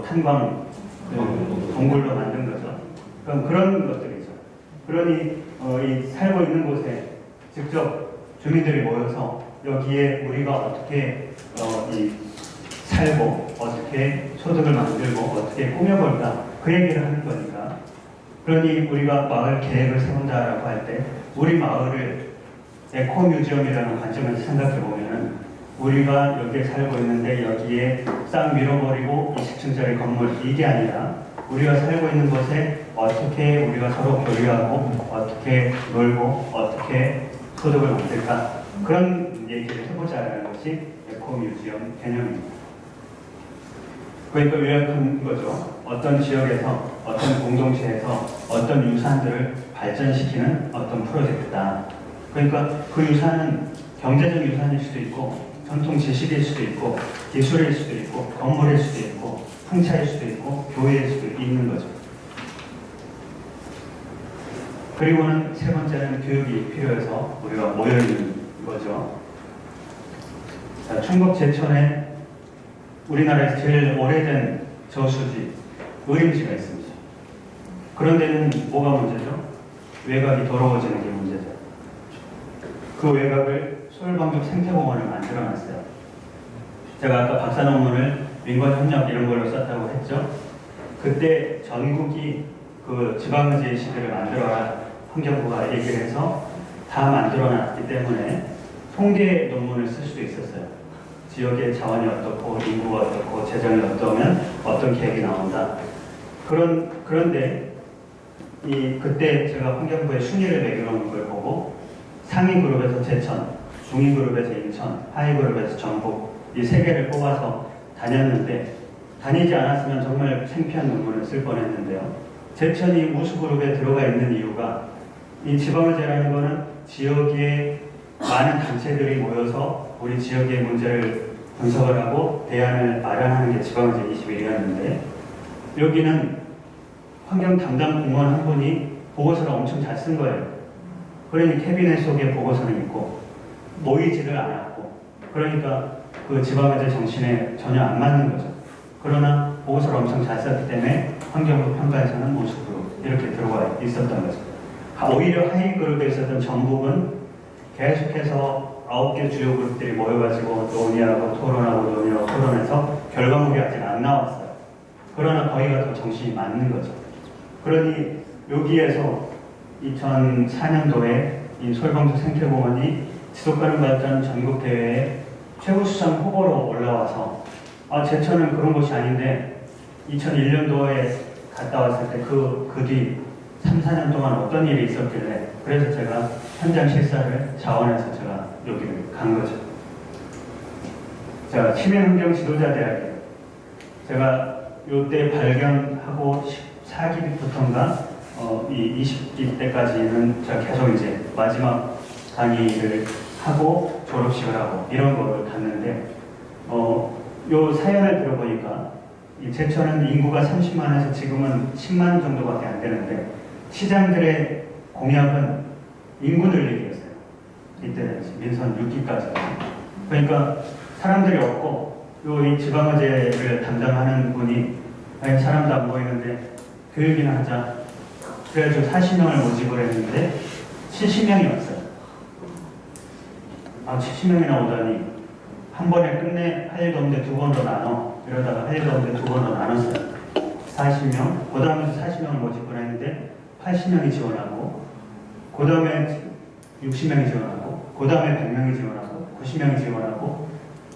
탄광 동굴로 만든 거죠. 그런 것들이죠. 그러니 이 살고 있는 곳에 직접 주민들이 모여서 여기에 우리가 어떻게 살고 어떻게 소득을 만들고 어떻게 꾸며볼까, 그 얘기를 하는 거니까. 그러니 우리가 마을 계획을 세운다라고 할 때 우리 마을을 에코뮤지엄이라는 관점에서 생각해 보면은 우리가 여기에 살고 있는데 여기에 싹 밀어버리고 20층짜리 건물, 이게 아니라 우리가 살고 있는 곳에 어떻게 우리가 서로 교류하고 어떻게 놀고 어떻게 소득을 만들까, 그런 얘기를 해보자라는 것이 에코뮤지엄 개념입니다. 그러니까 요약한 거죠. 어떤 지역에서, 어떤 공동체에서 어떤 유산들을 발전시키는 어떤 프로젝트다. 그러니까 그 유산은 경제적 유산일 수도 있고 전통 지식일 수도 있고 기술일 수도 있고 건물일 수도 있고 풍차일 수도 있고 교회일 수도 있는 거죠. 그리고는 세 번째는 교육이 필요해서 우리가 모여있는 거죠. 자, 충북 제천에 우리나라에서 제일 오래된 저수지, 의림지가 있습니다. 그런 데는 뭐가 문제죠? 외곽이 더러워지는 게 문제죠. 그 외곽을 소율방죽 생태공원을 만들어놨어요. 제가 아까 박사 논문을 민관협력 이런 걸로 썼다고 했죠. 그때 전국이 그 지방의제 시대를 만들어라 환경부가 얘기를 해서 다 만들어놨기 때문에 통계 논문을 쓸 수도 있었어요. 지역의 자원이 어떻고 인구가 어떻고 재정이 어떠면 어떤 계획이 나온다. 그런데 그때 제가 환경부의 순위를 매겨 놓은 걸 보고 상위 그룹에서 제천, 중위 그룹에서 인천, 하위 그룹에서 전북, 이 세 개를 뽑아서 다녔는데 다니지 않았으면 정말 창피한 논문을 쓸 뻔했는데요. 제천이 우수그룹에 들어가 있는 이유가 이 지방의제라는 거는 지역의 많은 단체들이 모여서 우리 지역의 문제를 분석을 하고 대안을 마련하는 게 지방의제 21이었는데 여기는 환경 담당 공무원 한 분이 보고서를 엄청 잘 쓴 거예요. 그러니 캐비넷 속에 보고서는 있고 모이지를 않았고 그러니까 그 지방의제 정신에 전혀 안 맞는 거죠. 그러나 보고서를 엄청 잘 썼기 때문에 환경부 평가에서는 우수그룹 이렇게 들어가 있었던 거죠. 오히려 하위그룹에 있었던 전북은 계속해서 9개 주요 그룹들이 모여가지고 논의하고 토론해서 결과물이 아직 안 나왔어요. 그러나 거기가 더 정신이 맞는 거죠. 그러니 여기에서 2004년도에 이 솔방수 생태공원이 지속가능 발전 전국대회에 최우수상 후보로 올라와서 제천은 그런 곳이 아닌데 2001년도에 갔다 왔을 때 그 뒤 3, 4년 동안 어떤 일이 있었길래 그래서 제가 현장 실사를 자원해서 제가 여기를 간 거죠. 자, 시민환경 지도자대학이에요. 제가 요때 발견하고 14기부터인가 이 20기 때까지는 제가 계속 이제 마지막 강의를 하고 졸업식을 하고 이런 거를 갔는데 요 사연을 들어보니까 이 제천은 인구가 30만에서 지금은 10만 정도밖에 안 되는데 시장들의 공약은 인구 늘리기였어요. 이때 민선 6기까지. 그러니까 사람들이 없고 이 지방의제를 담당하는 분이 사람도 안 보이는데 교육이나 하자. 그래가지고 40명을 모집을 했는데 70명이 왔어요. 70명이나 오다니 한 번에 끝내 할 일도 없는데 두 번 더 나눠. 이러다가 할 일도 없는데 두 번 더 나눴어요. 40명. 그 다음에 40명을 모집을 했는데 80명이 지원하고 그 다음에 60명이 지원하고 그 다음에 100명이 지원하고 90명이 지원하고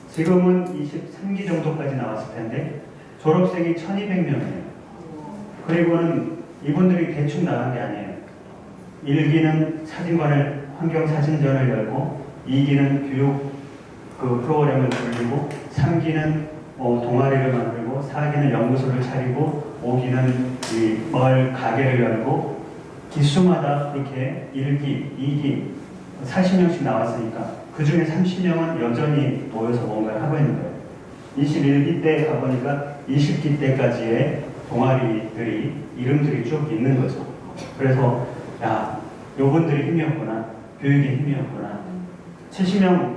지금은 23기 정도까지 나왔을 텐데 졸업생이 1200명이에요. 그리고는 이분들이 대충 나간 게 아니에요. 1기는 사진관을 환경사진전을 열고 2기는 교육 프로그램을 돌리고 3기는 동아리를 만들고 4기는 연구소를 차리고 5기는 이 마을 가게를 열고 기수마다 그렇게 1기, 2기 40명씩 나왔으니까 그 중에 30명은 여전히 모여서 뭔가를 하고 있는 거예요. 21기 때 가보니까 20기 때까지의 동아리들이 이름들이 쭉 있는 거죠. 그래서 요분들이 힘이었구나. 교육의 힘이었구나. 70명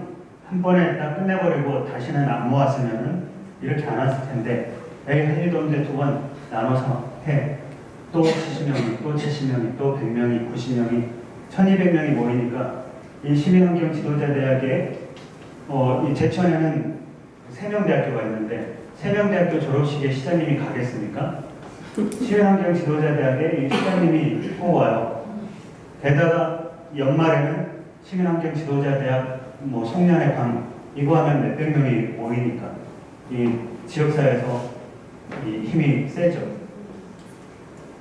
한 번에 딱 끝내버리고 다시는 안 모았으면은 이렇게 안 왔을 텐데 할 일도 없는데 두 번 나눠서 해. 또 70명이, 또 70명이, 또 100명이, 90명이, 1200명이 모이니까 이 시민환경 지도자대학에 이 제천에는 3명 대학교가 있는데 3명 대학교 졸업식에 시장님이 가겠습니까? 시민환경 지도자대학에 이 시장님이 꼭 와요. 게다가 연말에는 시민환경 지도자대학 송년회 방 이거 하면 몇백 명이 모이니까 이 지역사회에서 이 힘이 세죠.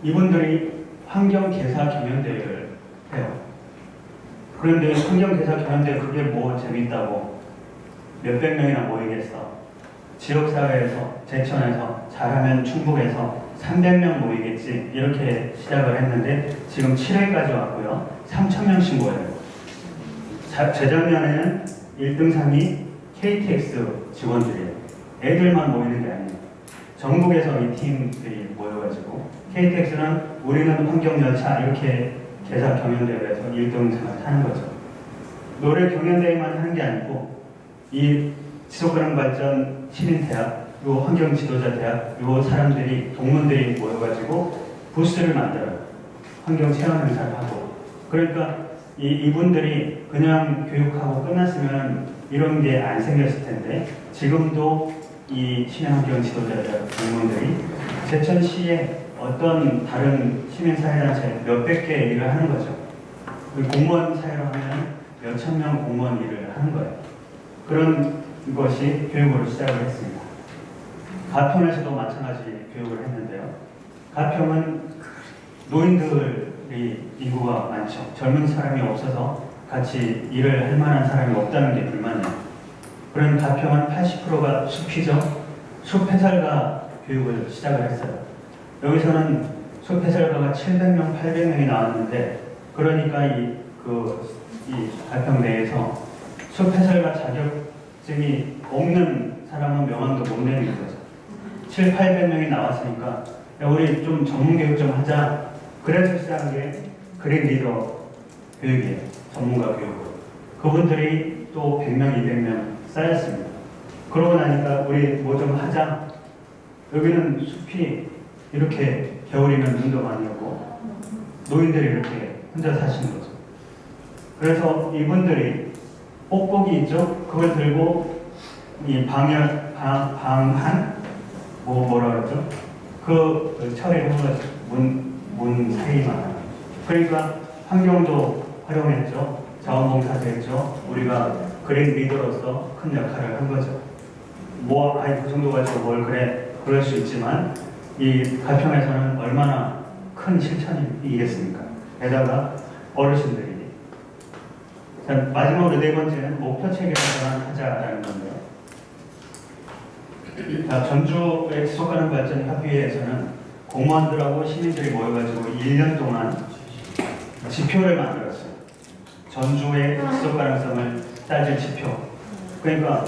이분들이 환경개사 경연대회를 해요. 그런데 환경개사 경연대회 그게 뭐 재밌다고 몇백 명이나 모이겠어. 지역사회에서 제천에서 잘하면 충북에서 300명 모이겠지 이렇게 시작을 했는데 지금 7회까지 왔고요. 3,000명씩 모여요. 재작년에는 1등상이 KTX 직원들이에요. 애들만 모이는 게 아니에요. 전국에서 이 팀들이 모여가지고 KTX는 우리는 환경열차 이렇게 개사 경연대회에서 1등상을 타는 거죠. 노래 경연대회만 하는 게 아니고 이 지속가능발전 시민대학, 요 환경지도자대학, 요 사람들이 동문들이 모여가지고 부스를 만들어요. 환경체험 행사를 하고. 그러니까 이분들이 그냥 교육하고 끝났으면 이런 게 안 생겼을 텐데 지금도 이 시민환경 지도자들 공무원들이 제천시에 어떤 다른 시민사회단체 몇백 개 일을 하는 거죠. 공무원 사회로 하면 몇천 명 공무원 일을 하는 거예요. 그런 것이 교육으로 시작을 했습니다. 가평에서도 마찬가지 교육을 했는데요. 가평은 노인들이 인구가 많죠. 젊은 사람이 없어서 같이 일을 할 만한 사람이 없다는 게 불만이에요. 그런 가평은 80%가 숲이죠. 숲 해설가 교육을 시작을 했어요. 여기서는 숲 해설가가 700명, 800명이 나왔는데, 그러니까 이 발평 내에서 숲 해설가 자격증이 없는 사람은 명함도 못 내는 거죠. 800명이 나왔으니까 야, 우리 좀 전문 교육 좀 하자. 그래서 시작한 게 그린 리더 교육이에요. 전문가 교육으로. 그분들이 또 100명, 200명 쌓였습니다. 그러고 나니까 우리 뭐 좀 하자. 여기는 숲이 이렇게 겨울이면 눈도 많이 오고 노인들이 이렇게 혼자 사시는 거죠. 그래서 이분들이 뽁뽁이 있죠? 그걸 들고 이 방한 뭐라 그러죠? 그 처리를 한 거죠. 문 사이만. 그러니까 환경도 활용했죠. 자원봉사도 했죠. 우리가 그린 리더로서 큰 역할을 한 거죠. 그 정도 가지고 뭘 그래 그럴 수 있지만 이 가평에서는 얼마나 큰 실천이겠습니까? 게다가 어르신들이. 자, 마지막으로 네 번째는 목표 체계를 전환하자라는 건데요. 자, 전주의 지속가능 발전 협의회에서는 공무원들하고 시민들이 모여가지고 1년 동안 지표를 만들었어요. 전주의 지속 가능성을 따질 지표. 그러니까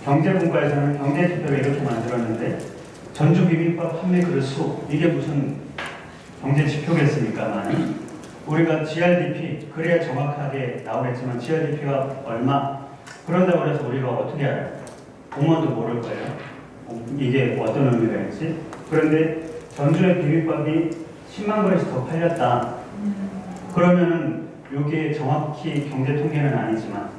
경제분과에서는 경제 지표를 이렇게 만들었는데 전주 비빔밥 판매 그릇 수 이게 무슨 경제 지표겠습니까만 우리가 GRDP 그래야 정확하게 나오겠지만 GRDP가 얼마 그런다고 해서 우리가 어떻게 알아요? 공무원도 모를 거예요. 이게 어떤 의미가 있지? 그런데 전주의 비빔밥이 10만 그릇이 더 팔렸다. 그러면은 여기에 정확히 경제 통계는 아니지만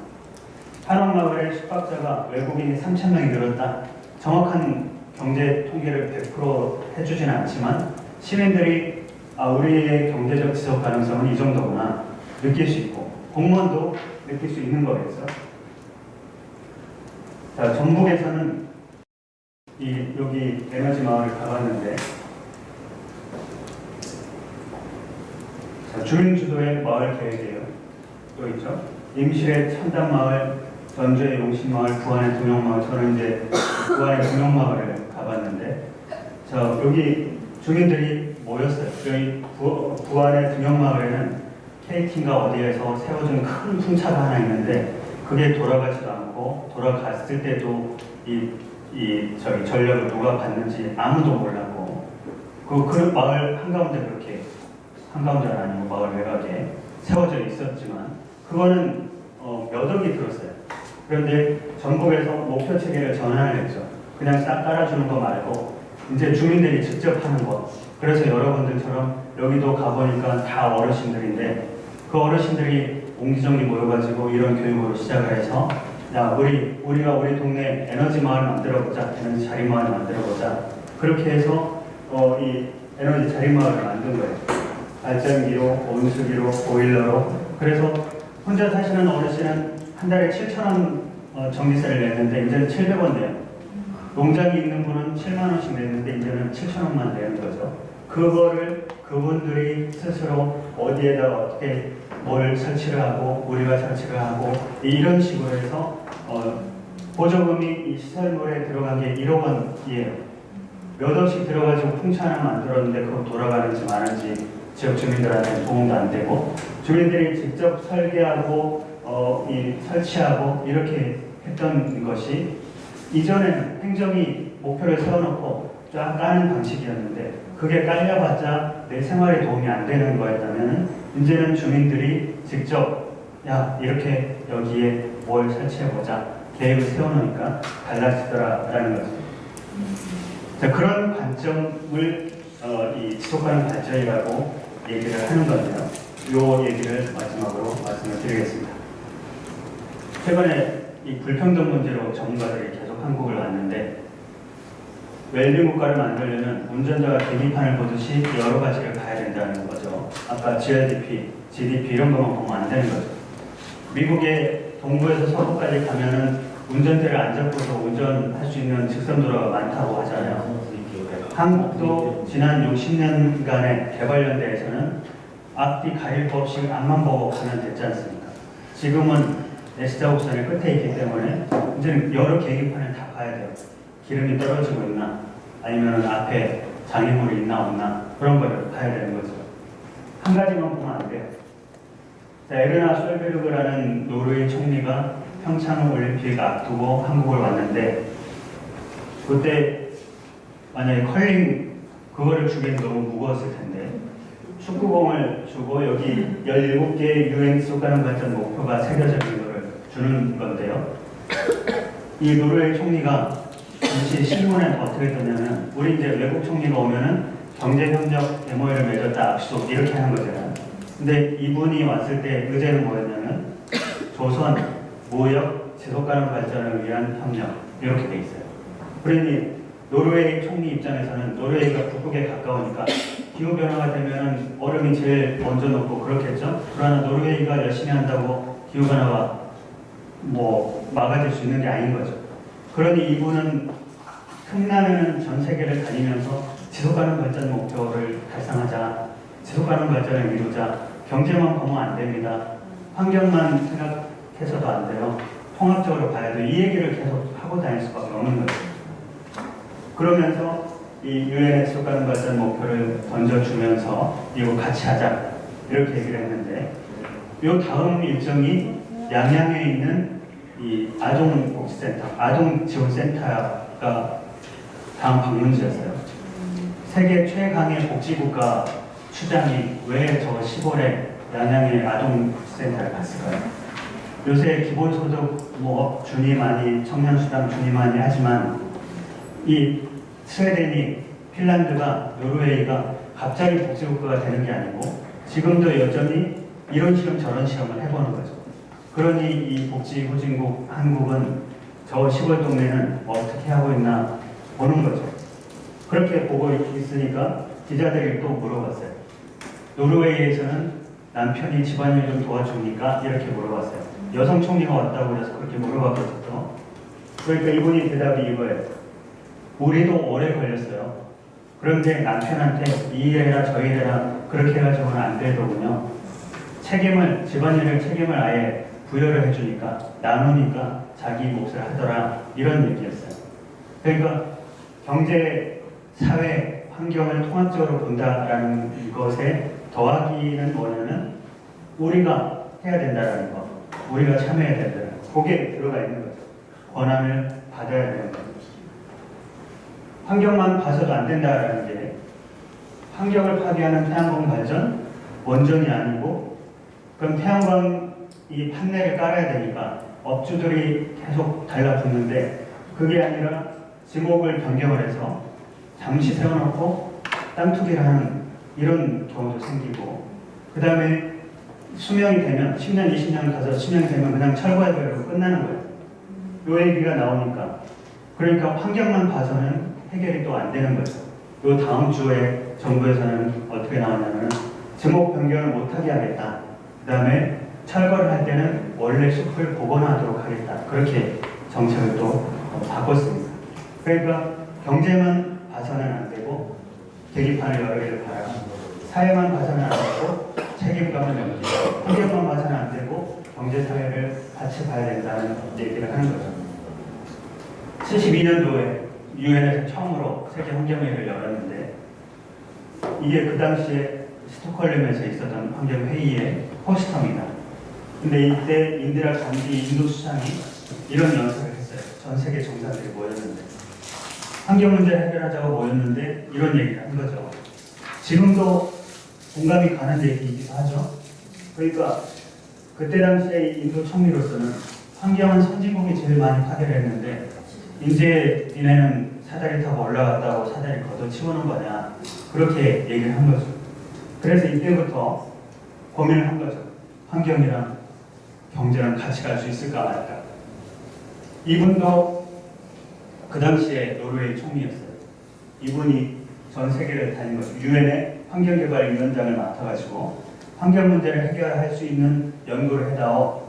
한옥마을의 숙박자가 외국인이 3,000명이 늘었다. 정확한 경제 통계를 100% 해주지는 않지만 시민들이 우리의 경제적 지속 가능성은 이 정도구나 느낄 수 있고 공무원도 느낄 수 있는 거겠죠. 자, 전북에서는 여기 에너지 마을을 가봤는데 자, 주민 주도의 마을 계획이에요. 또 있죠. 임실의 참담마을, 전주의 용신마을, 부안의 동영마을. 저는 이제 부안의 동영마을을 가봤는데 자, 여기 주민들이 모였어요. 여기 부안의 동영마을에는 KT인가 어디에서 세워준 큰 풍차가 하나 있는데 그게 돌아가지도 않고 돌아갔을 때도 전력을 누가 받는지 아무도 몰랐고 그 마을 한가운데 그렇게 한가운데는 아니고 마을 외곽에 세워져 있었지만 그거는 몇 억이 들었어요. 그런데 전국에서 목표 체계를 전환을 했죠. 그냥 싹 깔아주는 거 말고 이제 주민들이 직접 하는 거. 그래서 여러분들처럼 여기도 가보니까 다 어르신들인데 그 어르신들이 옹기종기 모여가지고 이런 교육으로 시작을 해서 야 우리가 우리 동네 에너지 마을 만들어보자. 에너지 자리 마을 만들어보자. 그렇게 해서 이 에너지 자리 마을을 만든 거예요. 발전기로, 온수기로, 보일러로. 그래서 혼자 사시는 어르신은 한 달에 7,000원 전기세를 냈는데 이제는 700원 내요. 농장이 있는 분은 7만 원씩 냈는데 이제는 7,000원만 내는 거죠. 그거를 그분들이 스스로 어디에다 어떻게 뭘 설치를 하고 우리가 설치를 하고 이런 식으로 해서 보조금이 이 시설물에 들어간 게 1억 원이에요. 몇 억씩 들어가지고 풍차 하나 만들었는데 그거 돌아가는지 마는지 지역 주민들한테 도움도 안 되고 주민들이 직접 설계하고 설치하고 이렇게 했던 것이 이전에는 행정이 목표를 세워놓고 쫙 까는 방식이었는데 그게 깔려봤자 내 생활에 도움이 안 되는 거였다면 이제는 주민들이 직접 이렇게 여기에 뭘 설치해보자 계획을 세워놓으니까 달라지더라라는 거죠. 자, 그런 관점을 이 지속가능 발전이라고 얘기를 하는 건데요. 이 얘기를 마지막으로 말씀을 드리겠습니다. 최근에 이 불평등 문제로 전문가들이 계속 한국을 왔는데 웰빙 국가를 만들려면 운전자가 계기판을 보듯이 여러 가지를 봐야 된다는 거죠. 아까 GRDP, GDP 이런 것만 보면 안 되는 거죠. 미국의 동부에서 서부까지 가면은 운전대를 안 잡고서 운전할 수 있는 직선도로가 많다고 하잖아요. 한국도 지난 60년간의 개발연대에서는 앞뒤 가릴 거 없이 앞만 보고 가면 됐지 않습니까? 지금은 S자곡선의 끝에 있기 때문에 이제는 여러 계기판을 다 봐야 돼요. 기름이 떨어지고 있나? 아니면 앞에 장애물이 있나 없나 그런 걸 봐야 되는 거죠. 한 가지만 보면 안 돼요. 자, 에르나 솔베르그라는 노르웨이 총리가 평창 올림픽 앞두고 한국을 왔는데 그때 만약에 컬링 그거를 주기엔 너무 무거웠을 텐데 축구공을 주고 여기 17개의 유엔 지속가능 발전 목표가 새겨져 있는 거를 주는 건데요. 이 노르웨이 총리가 당시 신문에 어떻게 떴냐면 우리 이제 외국 총리가 오면은 경제협력 MOU를 맺었다 악수도 이렇게 하는 거잖아요. 근데 이분이 왔을 때 의제는 뭐였냐면 조선 무역 지속가능 발전을 위한 협력 이렇게 돼 있어요. 그러니 노르웨이 총리 입장에서는 노르웨이가 북극에 가까우니까 기후 변화가 되면 얼음이 제일 먼저 녹고 그렇겠죠. 그러나 노르웨이가 열심히 한다고 기후 변화가 뭐 막아줄 수 있는 게 아닌 거죠. 그러니 이분은 틈나는 전 세계를 다니면서 지속가능 발전 목표를 달성하자, 지속가능 발전을 이루자, 경제만 보면 안 됩니다. 환경만 생각해서도 안 돼요. 통합적으로 봐야 돼요. 이 얘기를 계속 하고 다닐 수밖에 없는 거죠. 그러면서 이 유엔의 지속가능 발전 목표를 던져주면서 이거 같이 하자 이렇게 얘기를 했는데 요 다음 일정이 양양에 있는 이 아동복지센터, 아동지원센터가 다음 방문지였어요. 세계 최강의 복지국가 추장이 왜 저 시골에 양양의 아동복지센터를 갔을까요? 요새 기본소득 뭐 주니마니, 청년수당 주니마니 하지만 이 스웨덴이, 핀란드가, 노르웨이가 갑자기 복지국가가 되는 게 아니고 지금도 여전히 이런 시험 저런 시험을 해보는 거죠. 그러니 이 복지 후진국 한국은 저 시골 동네는 어떻게 하고 있나 보는 거죠. 그렇게 보고 있으니까 기자들이 또 물어봤어요. 노르웨이에서는 남편이 집안일 좀 도와줍니까? 이렇게 물어봤어요. 여성 총리가 왔다고 그래서 그렇게 물어봤거든요. 그러니까 이분이 대답이 이거예요. 우리도 오래 걸렸어요. 그런데 남편한테 이 일해라 저 일해라 그렇게 해가지고는 안 되더군요. 집안일을 책임을 아예 부여를 해주니까 나누니까 자기 몫을 하더라 이런 얘기였어요. 그러니까 경제, 사회, 환경을 통합적으로 본다라는 것에 더하기는 뭐냐면 우리가 해야 된다라는 거, 우리가 참여해야 된다는 거, 거기에 들어가 있는 거죠. 권한을 받아야 되는 거죠. 환경만 봐서도 안 된다라는 게 환경을 파괴하는 태양광 발전 원전이 아니고 그럼 태양광이 판넬을 깔아야 되니까 업주들이 계속 달라붙는데 그게 아니라 지목을 변경을 해서 잠시 세워놓고 땅 투기를 하는 이런 경우도 생기고 그 다음에 수명이 되면 10년, 20년 가서 수명이 되면 그냥 철거해버리고 끝나는 거예요. 요 얘기가 나오니까 그러니까 환경만 봐서는 해결이 또 안 되는 거죠. 요 다음 주에 정부에서는 어떻게 나왔냐면 지목 변경을 못하게 하겠다. 그 다음에 철거를 할 때는 원래 숲을 복원하도록 하겠다. 그렇게 정책을 또 바꿨습니다. 그러니까 경제만 봐서는 안 되고 계기판을 여러 개를 봐야 사회만 봐서는 안 되고 책임감을 넘기고 환경만 봐서는 안 되고 경제 사회를 같이 봐야 된다는 얘기를 하는 거죠. 72년도에 유엔에서 처음으로 세계 환경회의를 열었는데 이게 그 당시에 스톡홀름에서 있었던 환경회의의 포스터입니다. 근데 이때 인디라 간디 인도 수상이 이런 연설을 했어요. 전 세계 정상들이 모였는데 환경 문제를 해결하자고 모였는데 이런 얘기를 한 거죠. 지금도 공감이 가는 얘기이기도 하죠. 그러니까 그때 당시에 인도 총리로서는 환경은 선진국이 제일 많이 파괴를 했는데 이제 니네는 사다리 타고 올라갔다고 사다리 걷어치우는 거냐 그렇게 얘기를 한 거죠. 그래서 이때부터 고민을 한 거죠. 환경이랑 경제랑 같이 갈 수 있을까 말까. 이분도 그 당시에 노르웨이 총리였어요. 이분이 전 세계를 다닌 거죠. 유엔의 환경개발위원장을 맡아가지고 환경 문제를 해결할 수 있는 연구를 해다오.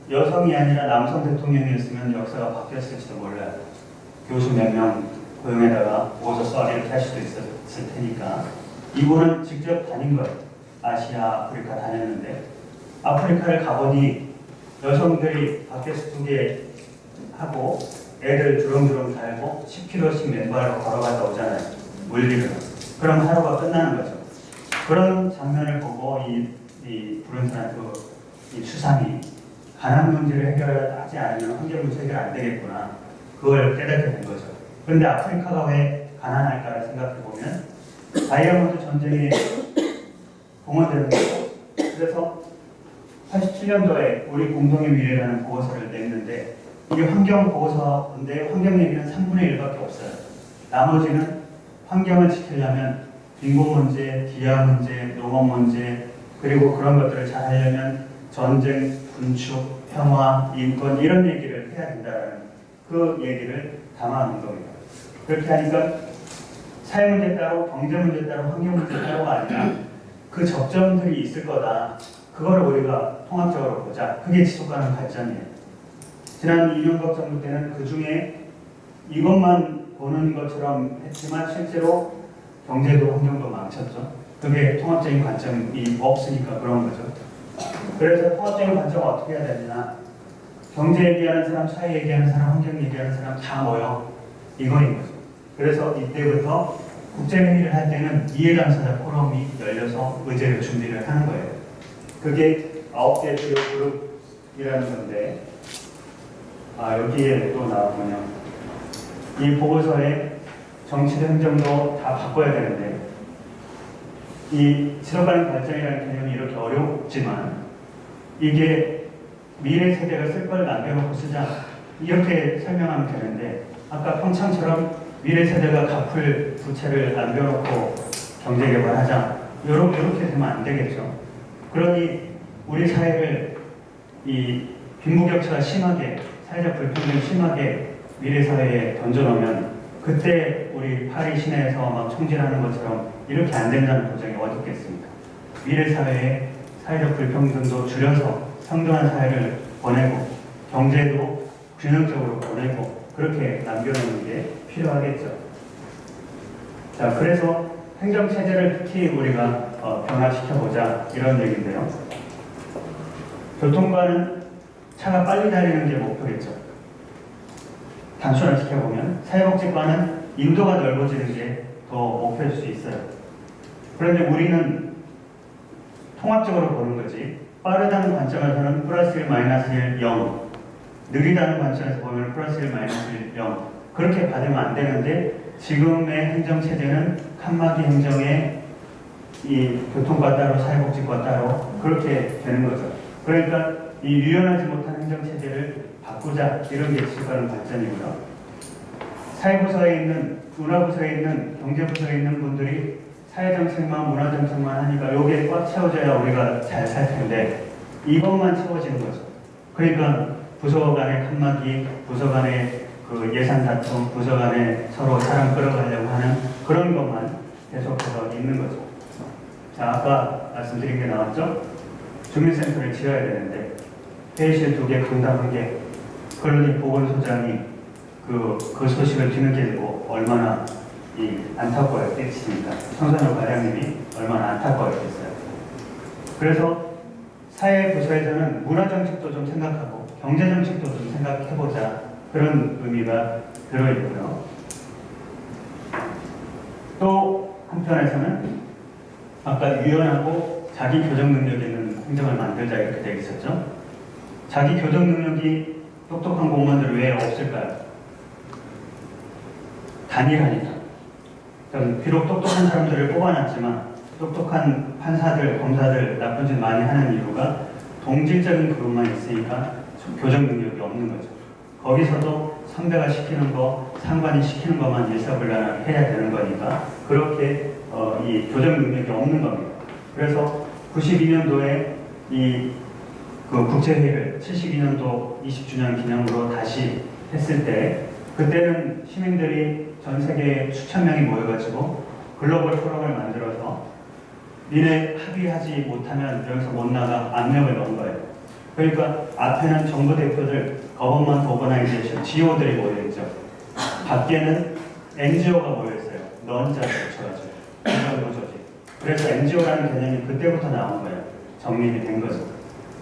여성이 아니라 남성 대통령이었으면 역사가 바뀌었을지도 몰라요. 교수 몇 명 고용에다가 모서 써 이렇게 할 수도 있었을 테니까 이분은 직접 다닌 거예요. 아시아, 아프리카 다녔는데 아프리카를 가보니 여성들이 밖에서 두 개 하고 애들 주렁주렁 달고 10km씩 맨발로 걸어갔다 오잖아요. 물리로. 그럼 하루가 끝나는 거죠. 그런 장면을 보고 이 브룬슨한테 이 수상이 가난 문제를 해결하지 않으면 환경 문제 해결 안 되겠구나. 그걸 깨닫게 된 거죠. 그런데 아프리카가 왜 가난할까를 생각해 보면 다이아몬드 전쟁에 봉헌되는 거죠. 그래서 87년도에 우리 공동의 미래라는 보고서를 냈는데 이게 환경 보고서인데 환경 얘기는 3분의 1밖에 없어요. 나머지는 환경을 지키려면 빈곤 문제, 기아 문제, 농업 문제 그리고 그런 것들을 잘 하려면 전쟁, 군축, 평화, 인권 이런 얘기를 해야 된다는 그 얘기를 담아놓은 겁니다. 그렇게 하니까 사회 문제 따로, 경제 문제 따로, 환경 문제 따로가 아니라 그 접점들이 있을 거다. 그거를 우리가 통합적으로 보자. 그게 지속가능 발전이에요. 지난 이명박 정부 때는 그 중에 이것만 보는 것처럼 했지만 실제로 경제도 환경도 망쳤죠. 그게 통합적인 관점이 없으니까 그런 거죠. 그래서 통합적인 관점을 어떻게 해야 되느냐. 경제 얘기하는 사람, 사회 얘기하는 사람, 환경 얘기하는 사람 다 모여. 이거인 거죠. 그래서 이때부터 국제회의를 할 때는 이해 당사자 포럼이 열려서 의제를 준비를 하는 거예요. 그게 9개 주요 그룹이라는 건데 여기에 또 나오면요. 이 보고서에 정치도 행정도 다 바꿔야 되는데 이 지속가능 발전이라는 개념이 이렇게 어렵지만 이게 미래 세대가 쓸 걸 남겨놓고 쓰자 이렇게 설명하면 되는데 아까 평창처럼 미래 세대가 갚을 부채를 남겨놓고 경제개발하자 이렇게 되면 안 되겠죠. 그러니 우리 사회를 이 빈부격차가 심하게 사회적 불평등이 심하게 미래 사회에 던져놓으면 그때 우리 파리 시내에서 막 총질하는 것처럼 이렇게 안 된다는 보장이 어디 있겠습니까? 미래 사회에 사회적 불평등도 줄여서 평등한 사회를 보내고 경제도 균형적으로 보내고 그렇게 남겨놓는 게 필요하겠죠. 자, 그래서 행정체제를 특히 우리가 변화시켜보자 이런 얘기인데요. 교통과는 차가 빨리 달리는 게 목표겠죠. 단순화시켜보면 사회복지과는 인도가 넓어지는 게 더 목표일 수 있어요. 그런데 우리는 통합적으로 보는 거지 빠르다는 관점에서는 플러스 1, 마이너스 1, 0 느리다는 관점에서 보면 플러스 1, 마이너스 1, 0 그렇게 받으면 안 되는데 지금의 행정체제는 칸막이 행정에 이 교통과 따로 사회복지과 따로 그렇게 되는 거죠. 그러니까 이 유연하지 못한 행정체제를 바꾸자 이런 게 지속가능 발전이고요. 사회부서에 있는, 문화부서에 있는, 경제부서에 있는 분들이 사회정책만 문화정책만 하니까 여기에 꽉 채워져야 우리가 잘 살 텐데 이것만 채워지는 거죠. 그러니까 부서 간의 칸막이, 부서 간의 그 예산 다툼, 부서 간에 서로 사람 끌어가려고 하는 그런 것만 계속해서 있는 거죠. 자, 아까 말씀드린 게 나왔죠? 주민센터를 지어야 되는데 회의실 2개, 분당 1개, 그러니 보건소장이 그 소식을 뒤늦게 듣고 얼마나 안타까웠겠습니까? 청소년 과장님이 얼마나 안타까웠겠어요. 그래서 사회부서에서는 문화정책도 좀 생각하고 경제정책도 좀 생각해보자 그런 의미가 들어있고요. 또 한편에서는 아까 유연하고 자기 교정 능력 있는 행정을 만들자 이렇게 되어 있었죠. 자기 교정 능력이 똑똑한 공무원들 왜 없을까요? 단일하니까. 비록 똑똑한 사람들을 뽑아놨지만 똑똑한 판사들, 검사들 나쁜 짓 많이 하는 이유가 동질적인 그룹만 있으니까 교정 능력이 없는 거죠. 거기서도 상대가 시키는 거, 상관이 시키는 것만 일사불란하게 해야 되는 거니까 그렇게 이 교정 능력이 없는 겁니다. 그래서 92년도에 그 국제회의를 72년도 20주년 기념으로 다시 했을 때 그때는 시민들이 전 세계 수천 명이 모여가지고 글로벌 포럼을 만들어서 니네 합의하지 못하면 여기서 못 나가 압력을 넣은 거예요. 그러니까 앞에는 정부 대표들, 거버먼트 오거나이제이션, GO들이 모여있죠. 밖에는 NGO가 모여있어요. 넌자를 붙여가지고. 이런 조직. 그래서 NGO라는 개념이 그때부터 나온 거예요. 정립이 된 거죠.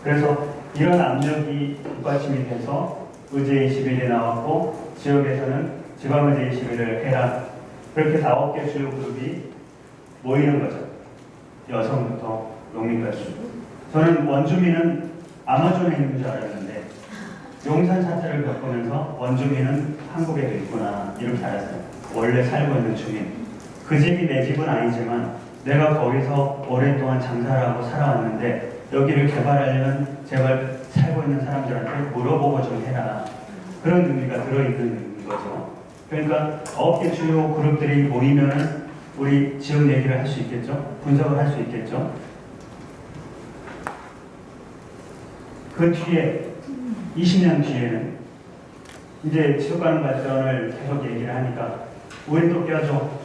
그래서 이런 압력이 뒷받침이 돼서 의제 21이 나왔고 지역에서는 지방의제 21을 해라. 그렇게 해서 9개 주요 그룹이 모이는 거죠. 여성부터 농민까지. 저는 원주민은 아마존에 있는 줄 알았는데 용산 사태를 겪으면서 원주민은 한국에도 있구나 이렇게 알았어요. 원래 살고 있는 주민. 그 집이 내 집은 아니지만 내가 거기서 오랫동안 장사를 하고 살아왔는데 여기를 개발하려면 제발 살고 있는 사람들한테 물어보고 좀 해라. 그런 의미가 들어있는 거죠. 그러니까 9개 주요 그룹들이 모이면은 우리 지역 얘기를 할 수 있겠죠? 분석을 할 수 있겠죠? 그 뒤에 20년 뒤에는 이제 지속가능 발전을 계속 얘기를 하니까 우리 또 껴줘.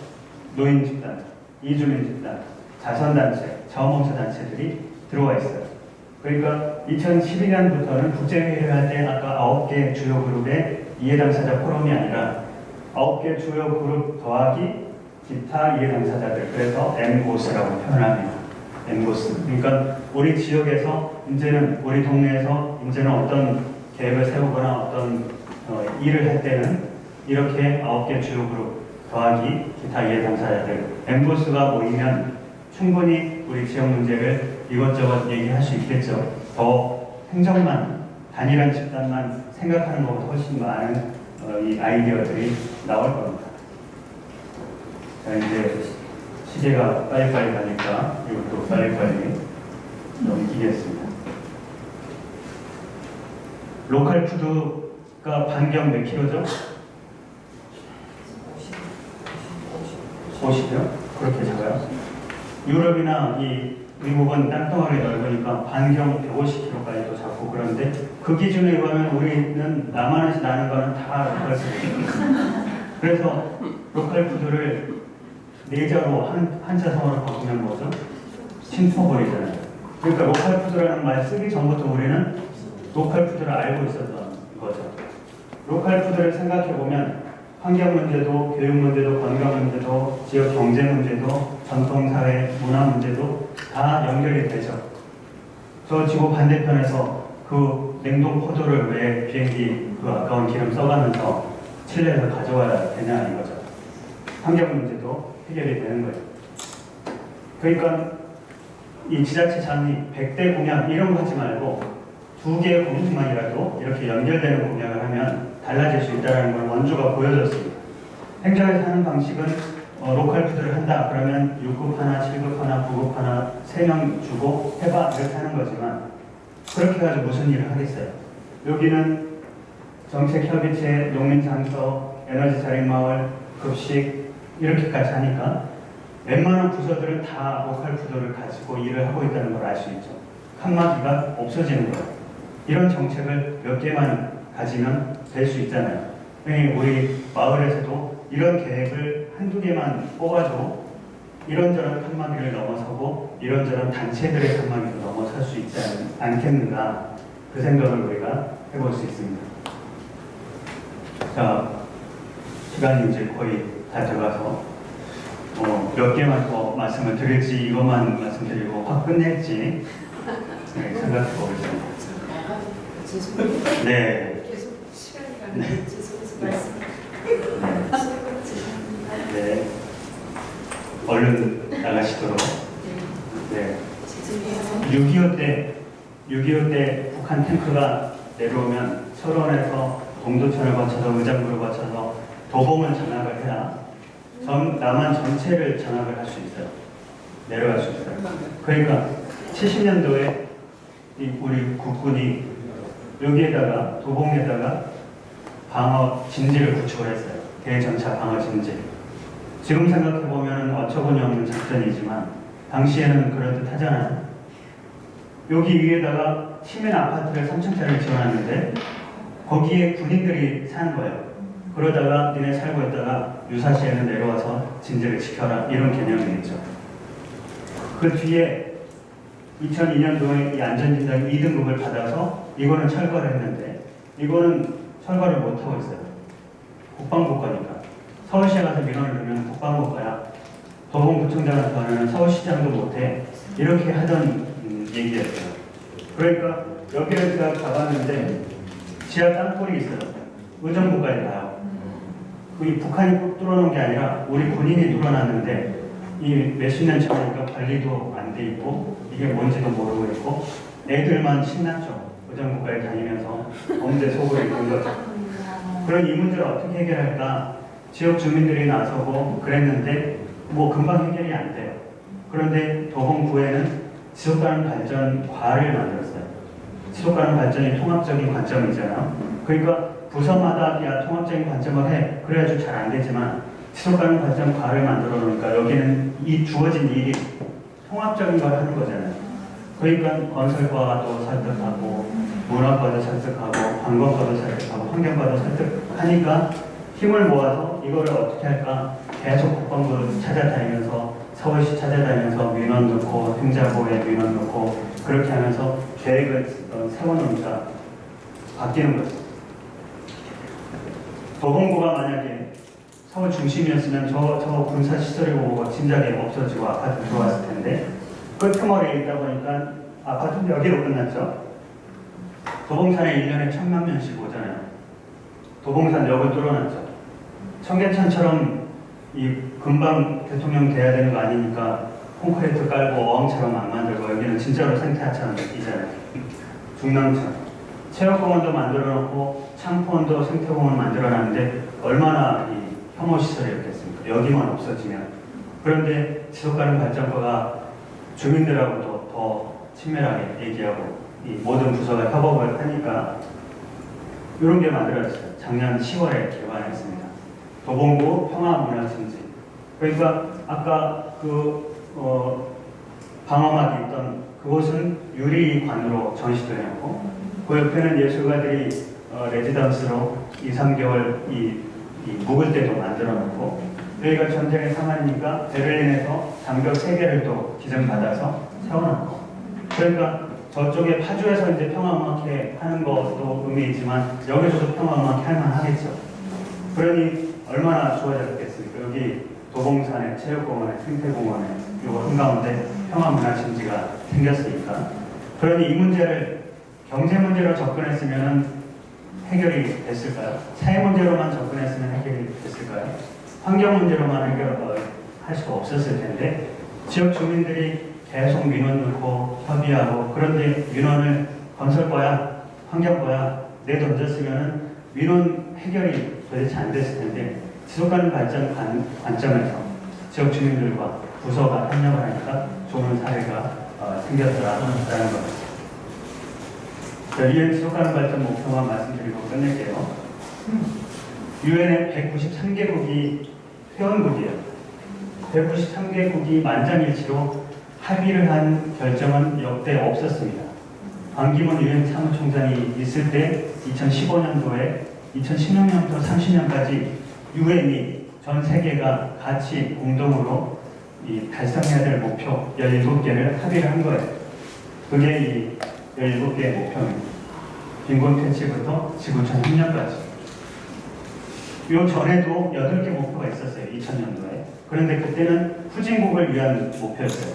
노인 집단, 이주민 집단, 자선단체, 자원봉사단체들이 들어와 있어요. 그러니까 2012년부터는 국제회의를 할 때 아까 9개 주요 그룹의 이해당사자 포럼이 아니라 9개 주요 그룹 더하기 기타 이해당사자들, 그래서 엠고스라고 표현합니다. 엠고스. 그러니까 우리 지역에서 이제는 우리 동네에서 이제는 어떤 계획을 세우거나 어떤 일을 할 때는 이렇게 9개 주요 그룹 더하기 기타 이해당사자들 엠고스가 모이면 충분히 우리 지역 문제를 이것저것 얘기할 수 있겠죠. 더 행정만 단일한 집단만 생각하는 것보다 훨씬 많은 이 아이디어들이 나올 겁니다. 자, 이제 시계가 빨리빨리 가니까 이것도 빨리빨리 넘기겠습니다. 로컬 푸드가 반경 몇 킬로죠? 50이요? 그렇게 작아요? 유럽이나 이 미국은 땅덩어리 넓으니까 반경 150km까지도 작고 그런데 그 기준에 의하면 우리는 남한에서 나는 거는 다 로컬 푸드. 그래서 로컬 푸드를 네자로 한자성어로 바꾸면 뭐죠? 침투버리잖아요. 그러니까 로컬 푸드라는 말 쓰기 전부터 우리는 로컬 푸드를 알고 있었던 거죠. 로컬 푸드를 생각해 보면 환경 문제도, 교육 문제도, 건강 문제도, 지역 경제 문제도, 전통사회, 문화 문제도 다 연결이 되죠. 저 지구 반대편에서 그 냉동 포도를 왜 비행기 그 아까운 기름 써가면서 칠레에서 가져와야 되냐 이거죠. 환경 문제도 해결이 되는 거예요. 그러니까 이 지자체장이 100대 공약 이런 거 하지 말고 2개의 공약만이라도 이렇게 연결되는 공약을 하면 달라질 수 있다는 걸 원주가 보여줬습니다. 행정에서 하는 방식은 로컬 푸드를 한다 그러면 6급 하나, 7급 하나, 9급 하나 3명 주고 해봐 이렇게 하는 거지만 그렇게 해가지고 무슨 일을 하겠어요. 여기는 정책협의체, 농민장터, 에너지자립마을, 급식 이렇게까지 하니까 웬만한 부서들은 다 로컬 푸드를 가지고 일을 하고 있다는 걸 알 수 있죠. 칸막이가 없어지는 거예요. 이런 정책을 몇 개만 가지면 될 수 있잖아요. 우리 마을에서도 이런 계획을 한두 개만 뽑아도 이런저런 칸막이를 넘어서고 이런저런 단체들의 칸막이도 넘어설 수 있지 않겠는가 그 생각을 우리가 해볼 수 있습니다. 자, 시간이 이제 거의 다 돼가서 몇 개만 더 말씀을 드릴지 이것만 말씀드리고 확 끝낼지 생각해 보겠습니다. 네.
계속 시간이
네.
가는데 계속해서 말씀.
네. 얼른 나가시도록. 네. 6.25 때 북한 탱크가 내려오면 철원에서 동두천을 거쳐서 의장부를 거쳐서 도봉을 장악을 해야 남한 전체를 장악을 할 수 있어요. 내려갈 수 있어요. 그러니까 70년도에 우리 국군이 여기에다가 도봉에다가 방어 진지를 구축을 했어요. 대전차 방어 진지. 지금 생각해보면 어처구니 없는 작전이지만 당시에는 그럴듯 하잖아요. 여기 위에다가 시민 아파트를 3층짜리를 지어놨는데 거기에 군인들이 사는 거예요. 그러다가 니네 살고 있다가 유사시에는 내려와서 진지를 지켜라 이런 개념이겠죠. 그 뒤에 2002년도에 이 안전진단 2등급을 받아서 이거는 철거를 했는데 이거는 철거를 못하고 있어요. 국방부 거니까. 서울시에 가서 민원을 넣으면 국방부 거야. 도봉구청장한테 가면 서울시장도 못해. 이렇게 하던 얘기였어요. 그러니까 여기를 제가 가봤는데 지하 땅굴이 있어요. 의정부까지 가요. 이 북한이 뚫어놓은 게 아니라 우리 군인이 뚫어놨는데 이 몇십 년 전이니까 관리도 안 돼 있고 이게 뭔지도 모르고 있고 애들만 신났죠. 의정부까지 다니면서 엄대 속으로 있는 거죠. 그런 이 문제를 어떻게 해결할까 지역 주민들이 나서고 그랬는데 뭐 금방 해결이 안 돼요. 그런데 도봉구에는 지속가능 발전과를 만들었어요. 지속가능 발전이 통합적인 관점이잖아요. 그러니까 부서마다 야 통합적인 관점을 해. 그래야지 잘 안 되지만 지속가능 발전과를 만들어 놓으니까 여기는 이 주어진 일이 통합적인 걸 하는 거잖아요. 그러니까 건설과도 설득하고 문화과도 설득하고 관광과도 설득하고 환경과도 설득하니까 힘을 모아서 이거를 어떻게 할까 계속 국방부 찾아다니면서 서울시 찾아다니면서 민원 넣고 행자부에 민원 넣고 그렇게 하면서 계획을 세워놓으니까 바뀌는 거죠. 도봉구가 만약에 서울 중심이었으면 저 군사시설이고 진작에 없어지고 아파트 들어왔을 텐데 끄트머리에 있다 보니까 아파트는 여기로 끝났죠. 도봉산에 1년에 1000만 명씩 오잖아요. 도봉산 역을 뚫어놨죠. 청계천처럼 이 금방 대통령 돼야 되는 거 아니니까 콘크리트 깔고 어항처럼 안 만들고 여기는 진짜로 생태하천 이잖아요. 중랑천. 체육공원도 만들어놓고 창포원도 생태공원 만들어놨는데 얼마나 이 혐오시설이었겠습니까? 여기만 없어지면. 그런데 지속가능 발전과가 주민들하고도 더 친밀하게 얘기하고 이 모든 부서가 협업을 하니까 이런 게 만들어졌어요. 작년 10월에 개관했습니다. 도봉구 평화문화진지. 그러니까 아까 방어막이 있던 그곳은 유리관으로 전시되었고 그 옆에는 예술가들이 레지던스로 2, 3개월 이 묵을 때도 만들어 놓고 여기가 전쟁의 상황이니까 베를린에서 장벽 3개를 또 지정받아서 세워놓고 그러니까 저쪽에 파주에서 이제 평화음악회 하는 것도 의미있지만 여기서도 평화음악회 할만 하겠죠. 그러니 얼마나 좋아졌겠습니까? 여기 도봉산에 체육공원에 생태공원에 요거 한가운데 평화문화진지가 생겼으니까 그러니 이 문제를 경제 문제로 접근했으면 해결이 됐을까요? 사회 문제로만 접근했으면 해결이 됐을까요? 환경 문제로만 해결할 수가 없었을 텐데 지역 주민들이 계속 민원 넣고 협의하고 그런데 민원을 건설과야 환경과야 내던졌으면 민원 해결이 도대체 안 됐을 텐데 지속가능 발전 관점에서 지역 주민들과 부서가 협력을 하니까 좋은 사례가 생겼더라라는 겁니다. 유엔 지속가능 발전 목표만 말씀드리고 끝낼게요. 유엔의 193개국이 회원국이에요. 193개국이 만장일치로 합의를 한 결정은 역대 없었습니다. 반기문 유엔 사무총장이 있을 때 2015년도에 2016년부터 30년까지 유엔이 전 세계가 같이 공동으로 달성해야 될 목표 17개를 합의를 한 거예요. 그게 이 17개의 목표입니다. 빈곤 퇴치부터 지구촌 협력까지. 요 전에도 8개 목표가 있었어요. 2000년도에. 그런데 그때는 후진국을 위한 목표였어요.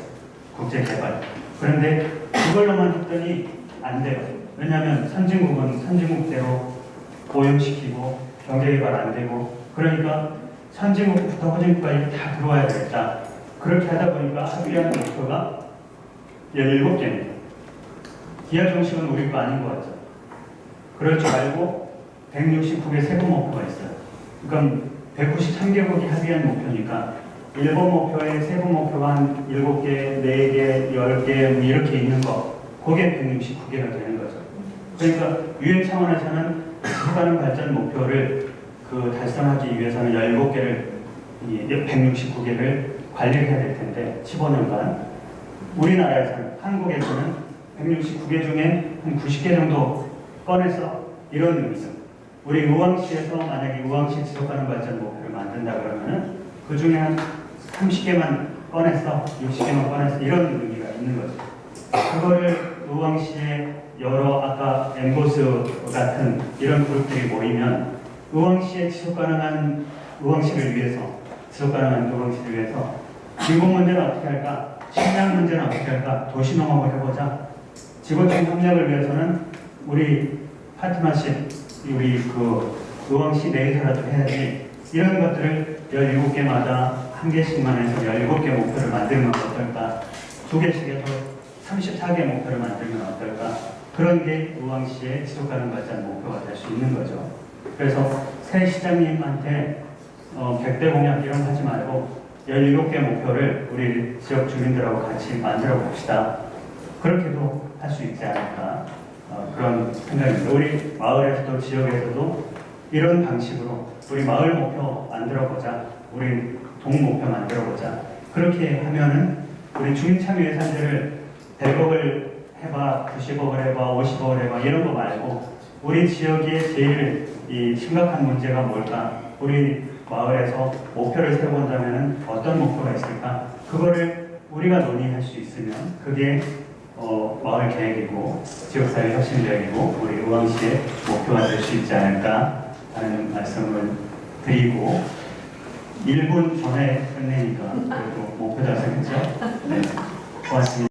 국제개발. 그런데 그걸로만 했더니 안 돼요. 왜냐하면 선진국은 선진국대로 오염시키고 경제개발 안 되고 그러니까 선진국부터 후진국까지 다 들어와야 되겠다. 그렇게 하다 보니까 합의한 목표가 17개입니다. 기하 중심은 우리 거 아닌 것 같죠. 그럴 줄 알고 169개 세부 목표가 있어요. 그러니까 193개국이 합의한 목표니까 일본 목표에 세부 목표가 한 7개, 4개, 10개 이렇게 있는 거 그게 169개가 되는 거죠. 그러니까 유엔 차원에서는 지속가능 발전 목표를 달성하기 위해서는 17개를 169개를 관리를 해야 될 텐데 15년간 우리나라에서는 한국에서는 169개 중에 한 90개 정도 꺼내서 이런 의미죠. 우리 의왕시에서 만약에 의왕시 지속가능 발전 목표를 만든다 그러면은 그 중에 한 30개만 꺼내서 60개만 꺼내서 이런 의미가 있는 거죠. 그거를 의왕시의 여러 아까 엠보스 같은 이런 그룹들이 모이면 의왕시의 지속가능한 의왕시를 위해서 지속가능한 의왕시를 위해서 빈곤 문제는 어떻게 할까? 식량 문제는 어떻게 할까? 도시농업을 해보자. 지구촌 협력을 위해서는 우리 파트너십 우리 그 의왕시 내에서라도 해야지 이런 것들을 17개마다 한 개씩만 해서 17개 목표를 만들면 어떨까? 2개씩 해서 34개 목표를 만들면 어떨까? 그런 게 의왕시의 지속가능 발전 목표가 될 수 있는 거죠. 그래서 새 시장님한테 100대 공약 이런 거 하지 말고 17개 목표를 우리 지역 주민들하고 같이 만들어 봅시다. 그렇게도 할 수 있지 않을까 그런 생각입니다. 우리 마을에서도 지역에서도 이런 방식으로 우리 마을 목표 만들어보자, 우리 동 목표 만들어보자. 그렇게 하면은 우리 주민참여 예산들을 100억을 해봐, 90억을 해봐, 50억을 해봐 이런 거 말고 우리 지역의 제일 이 심각한 문제가 뭘까? 우리 마을에서 목표를 세워본다면 어떤 목표가 있을까? 그거를 우리가 논의할 수 있으면 그게 마을 계획이고 지역사회 혁신 계획이고 우리 의왕시의 목표가 될 수 있지 않을까 하는 말씀을 드리고 1분 전에 끝내니까 그래도 목표 달성했죠? 네, 고맙습니다.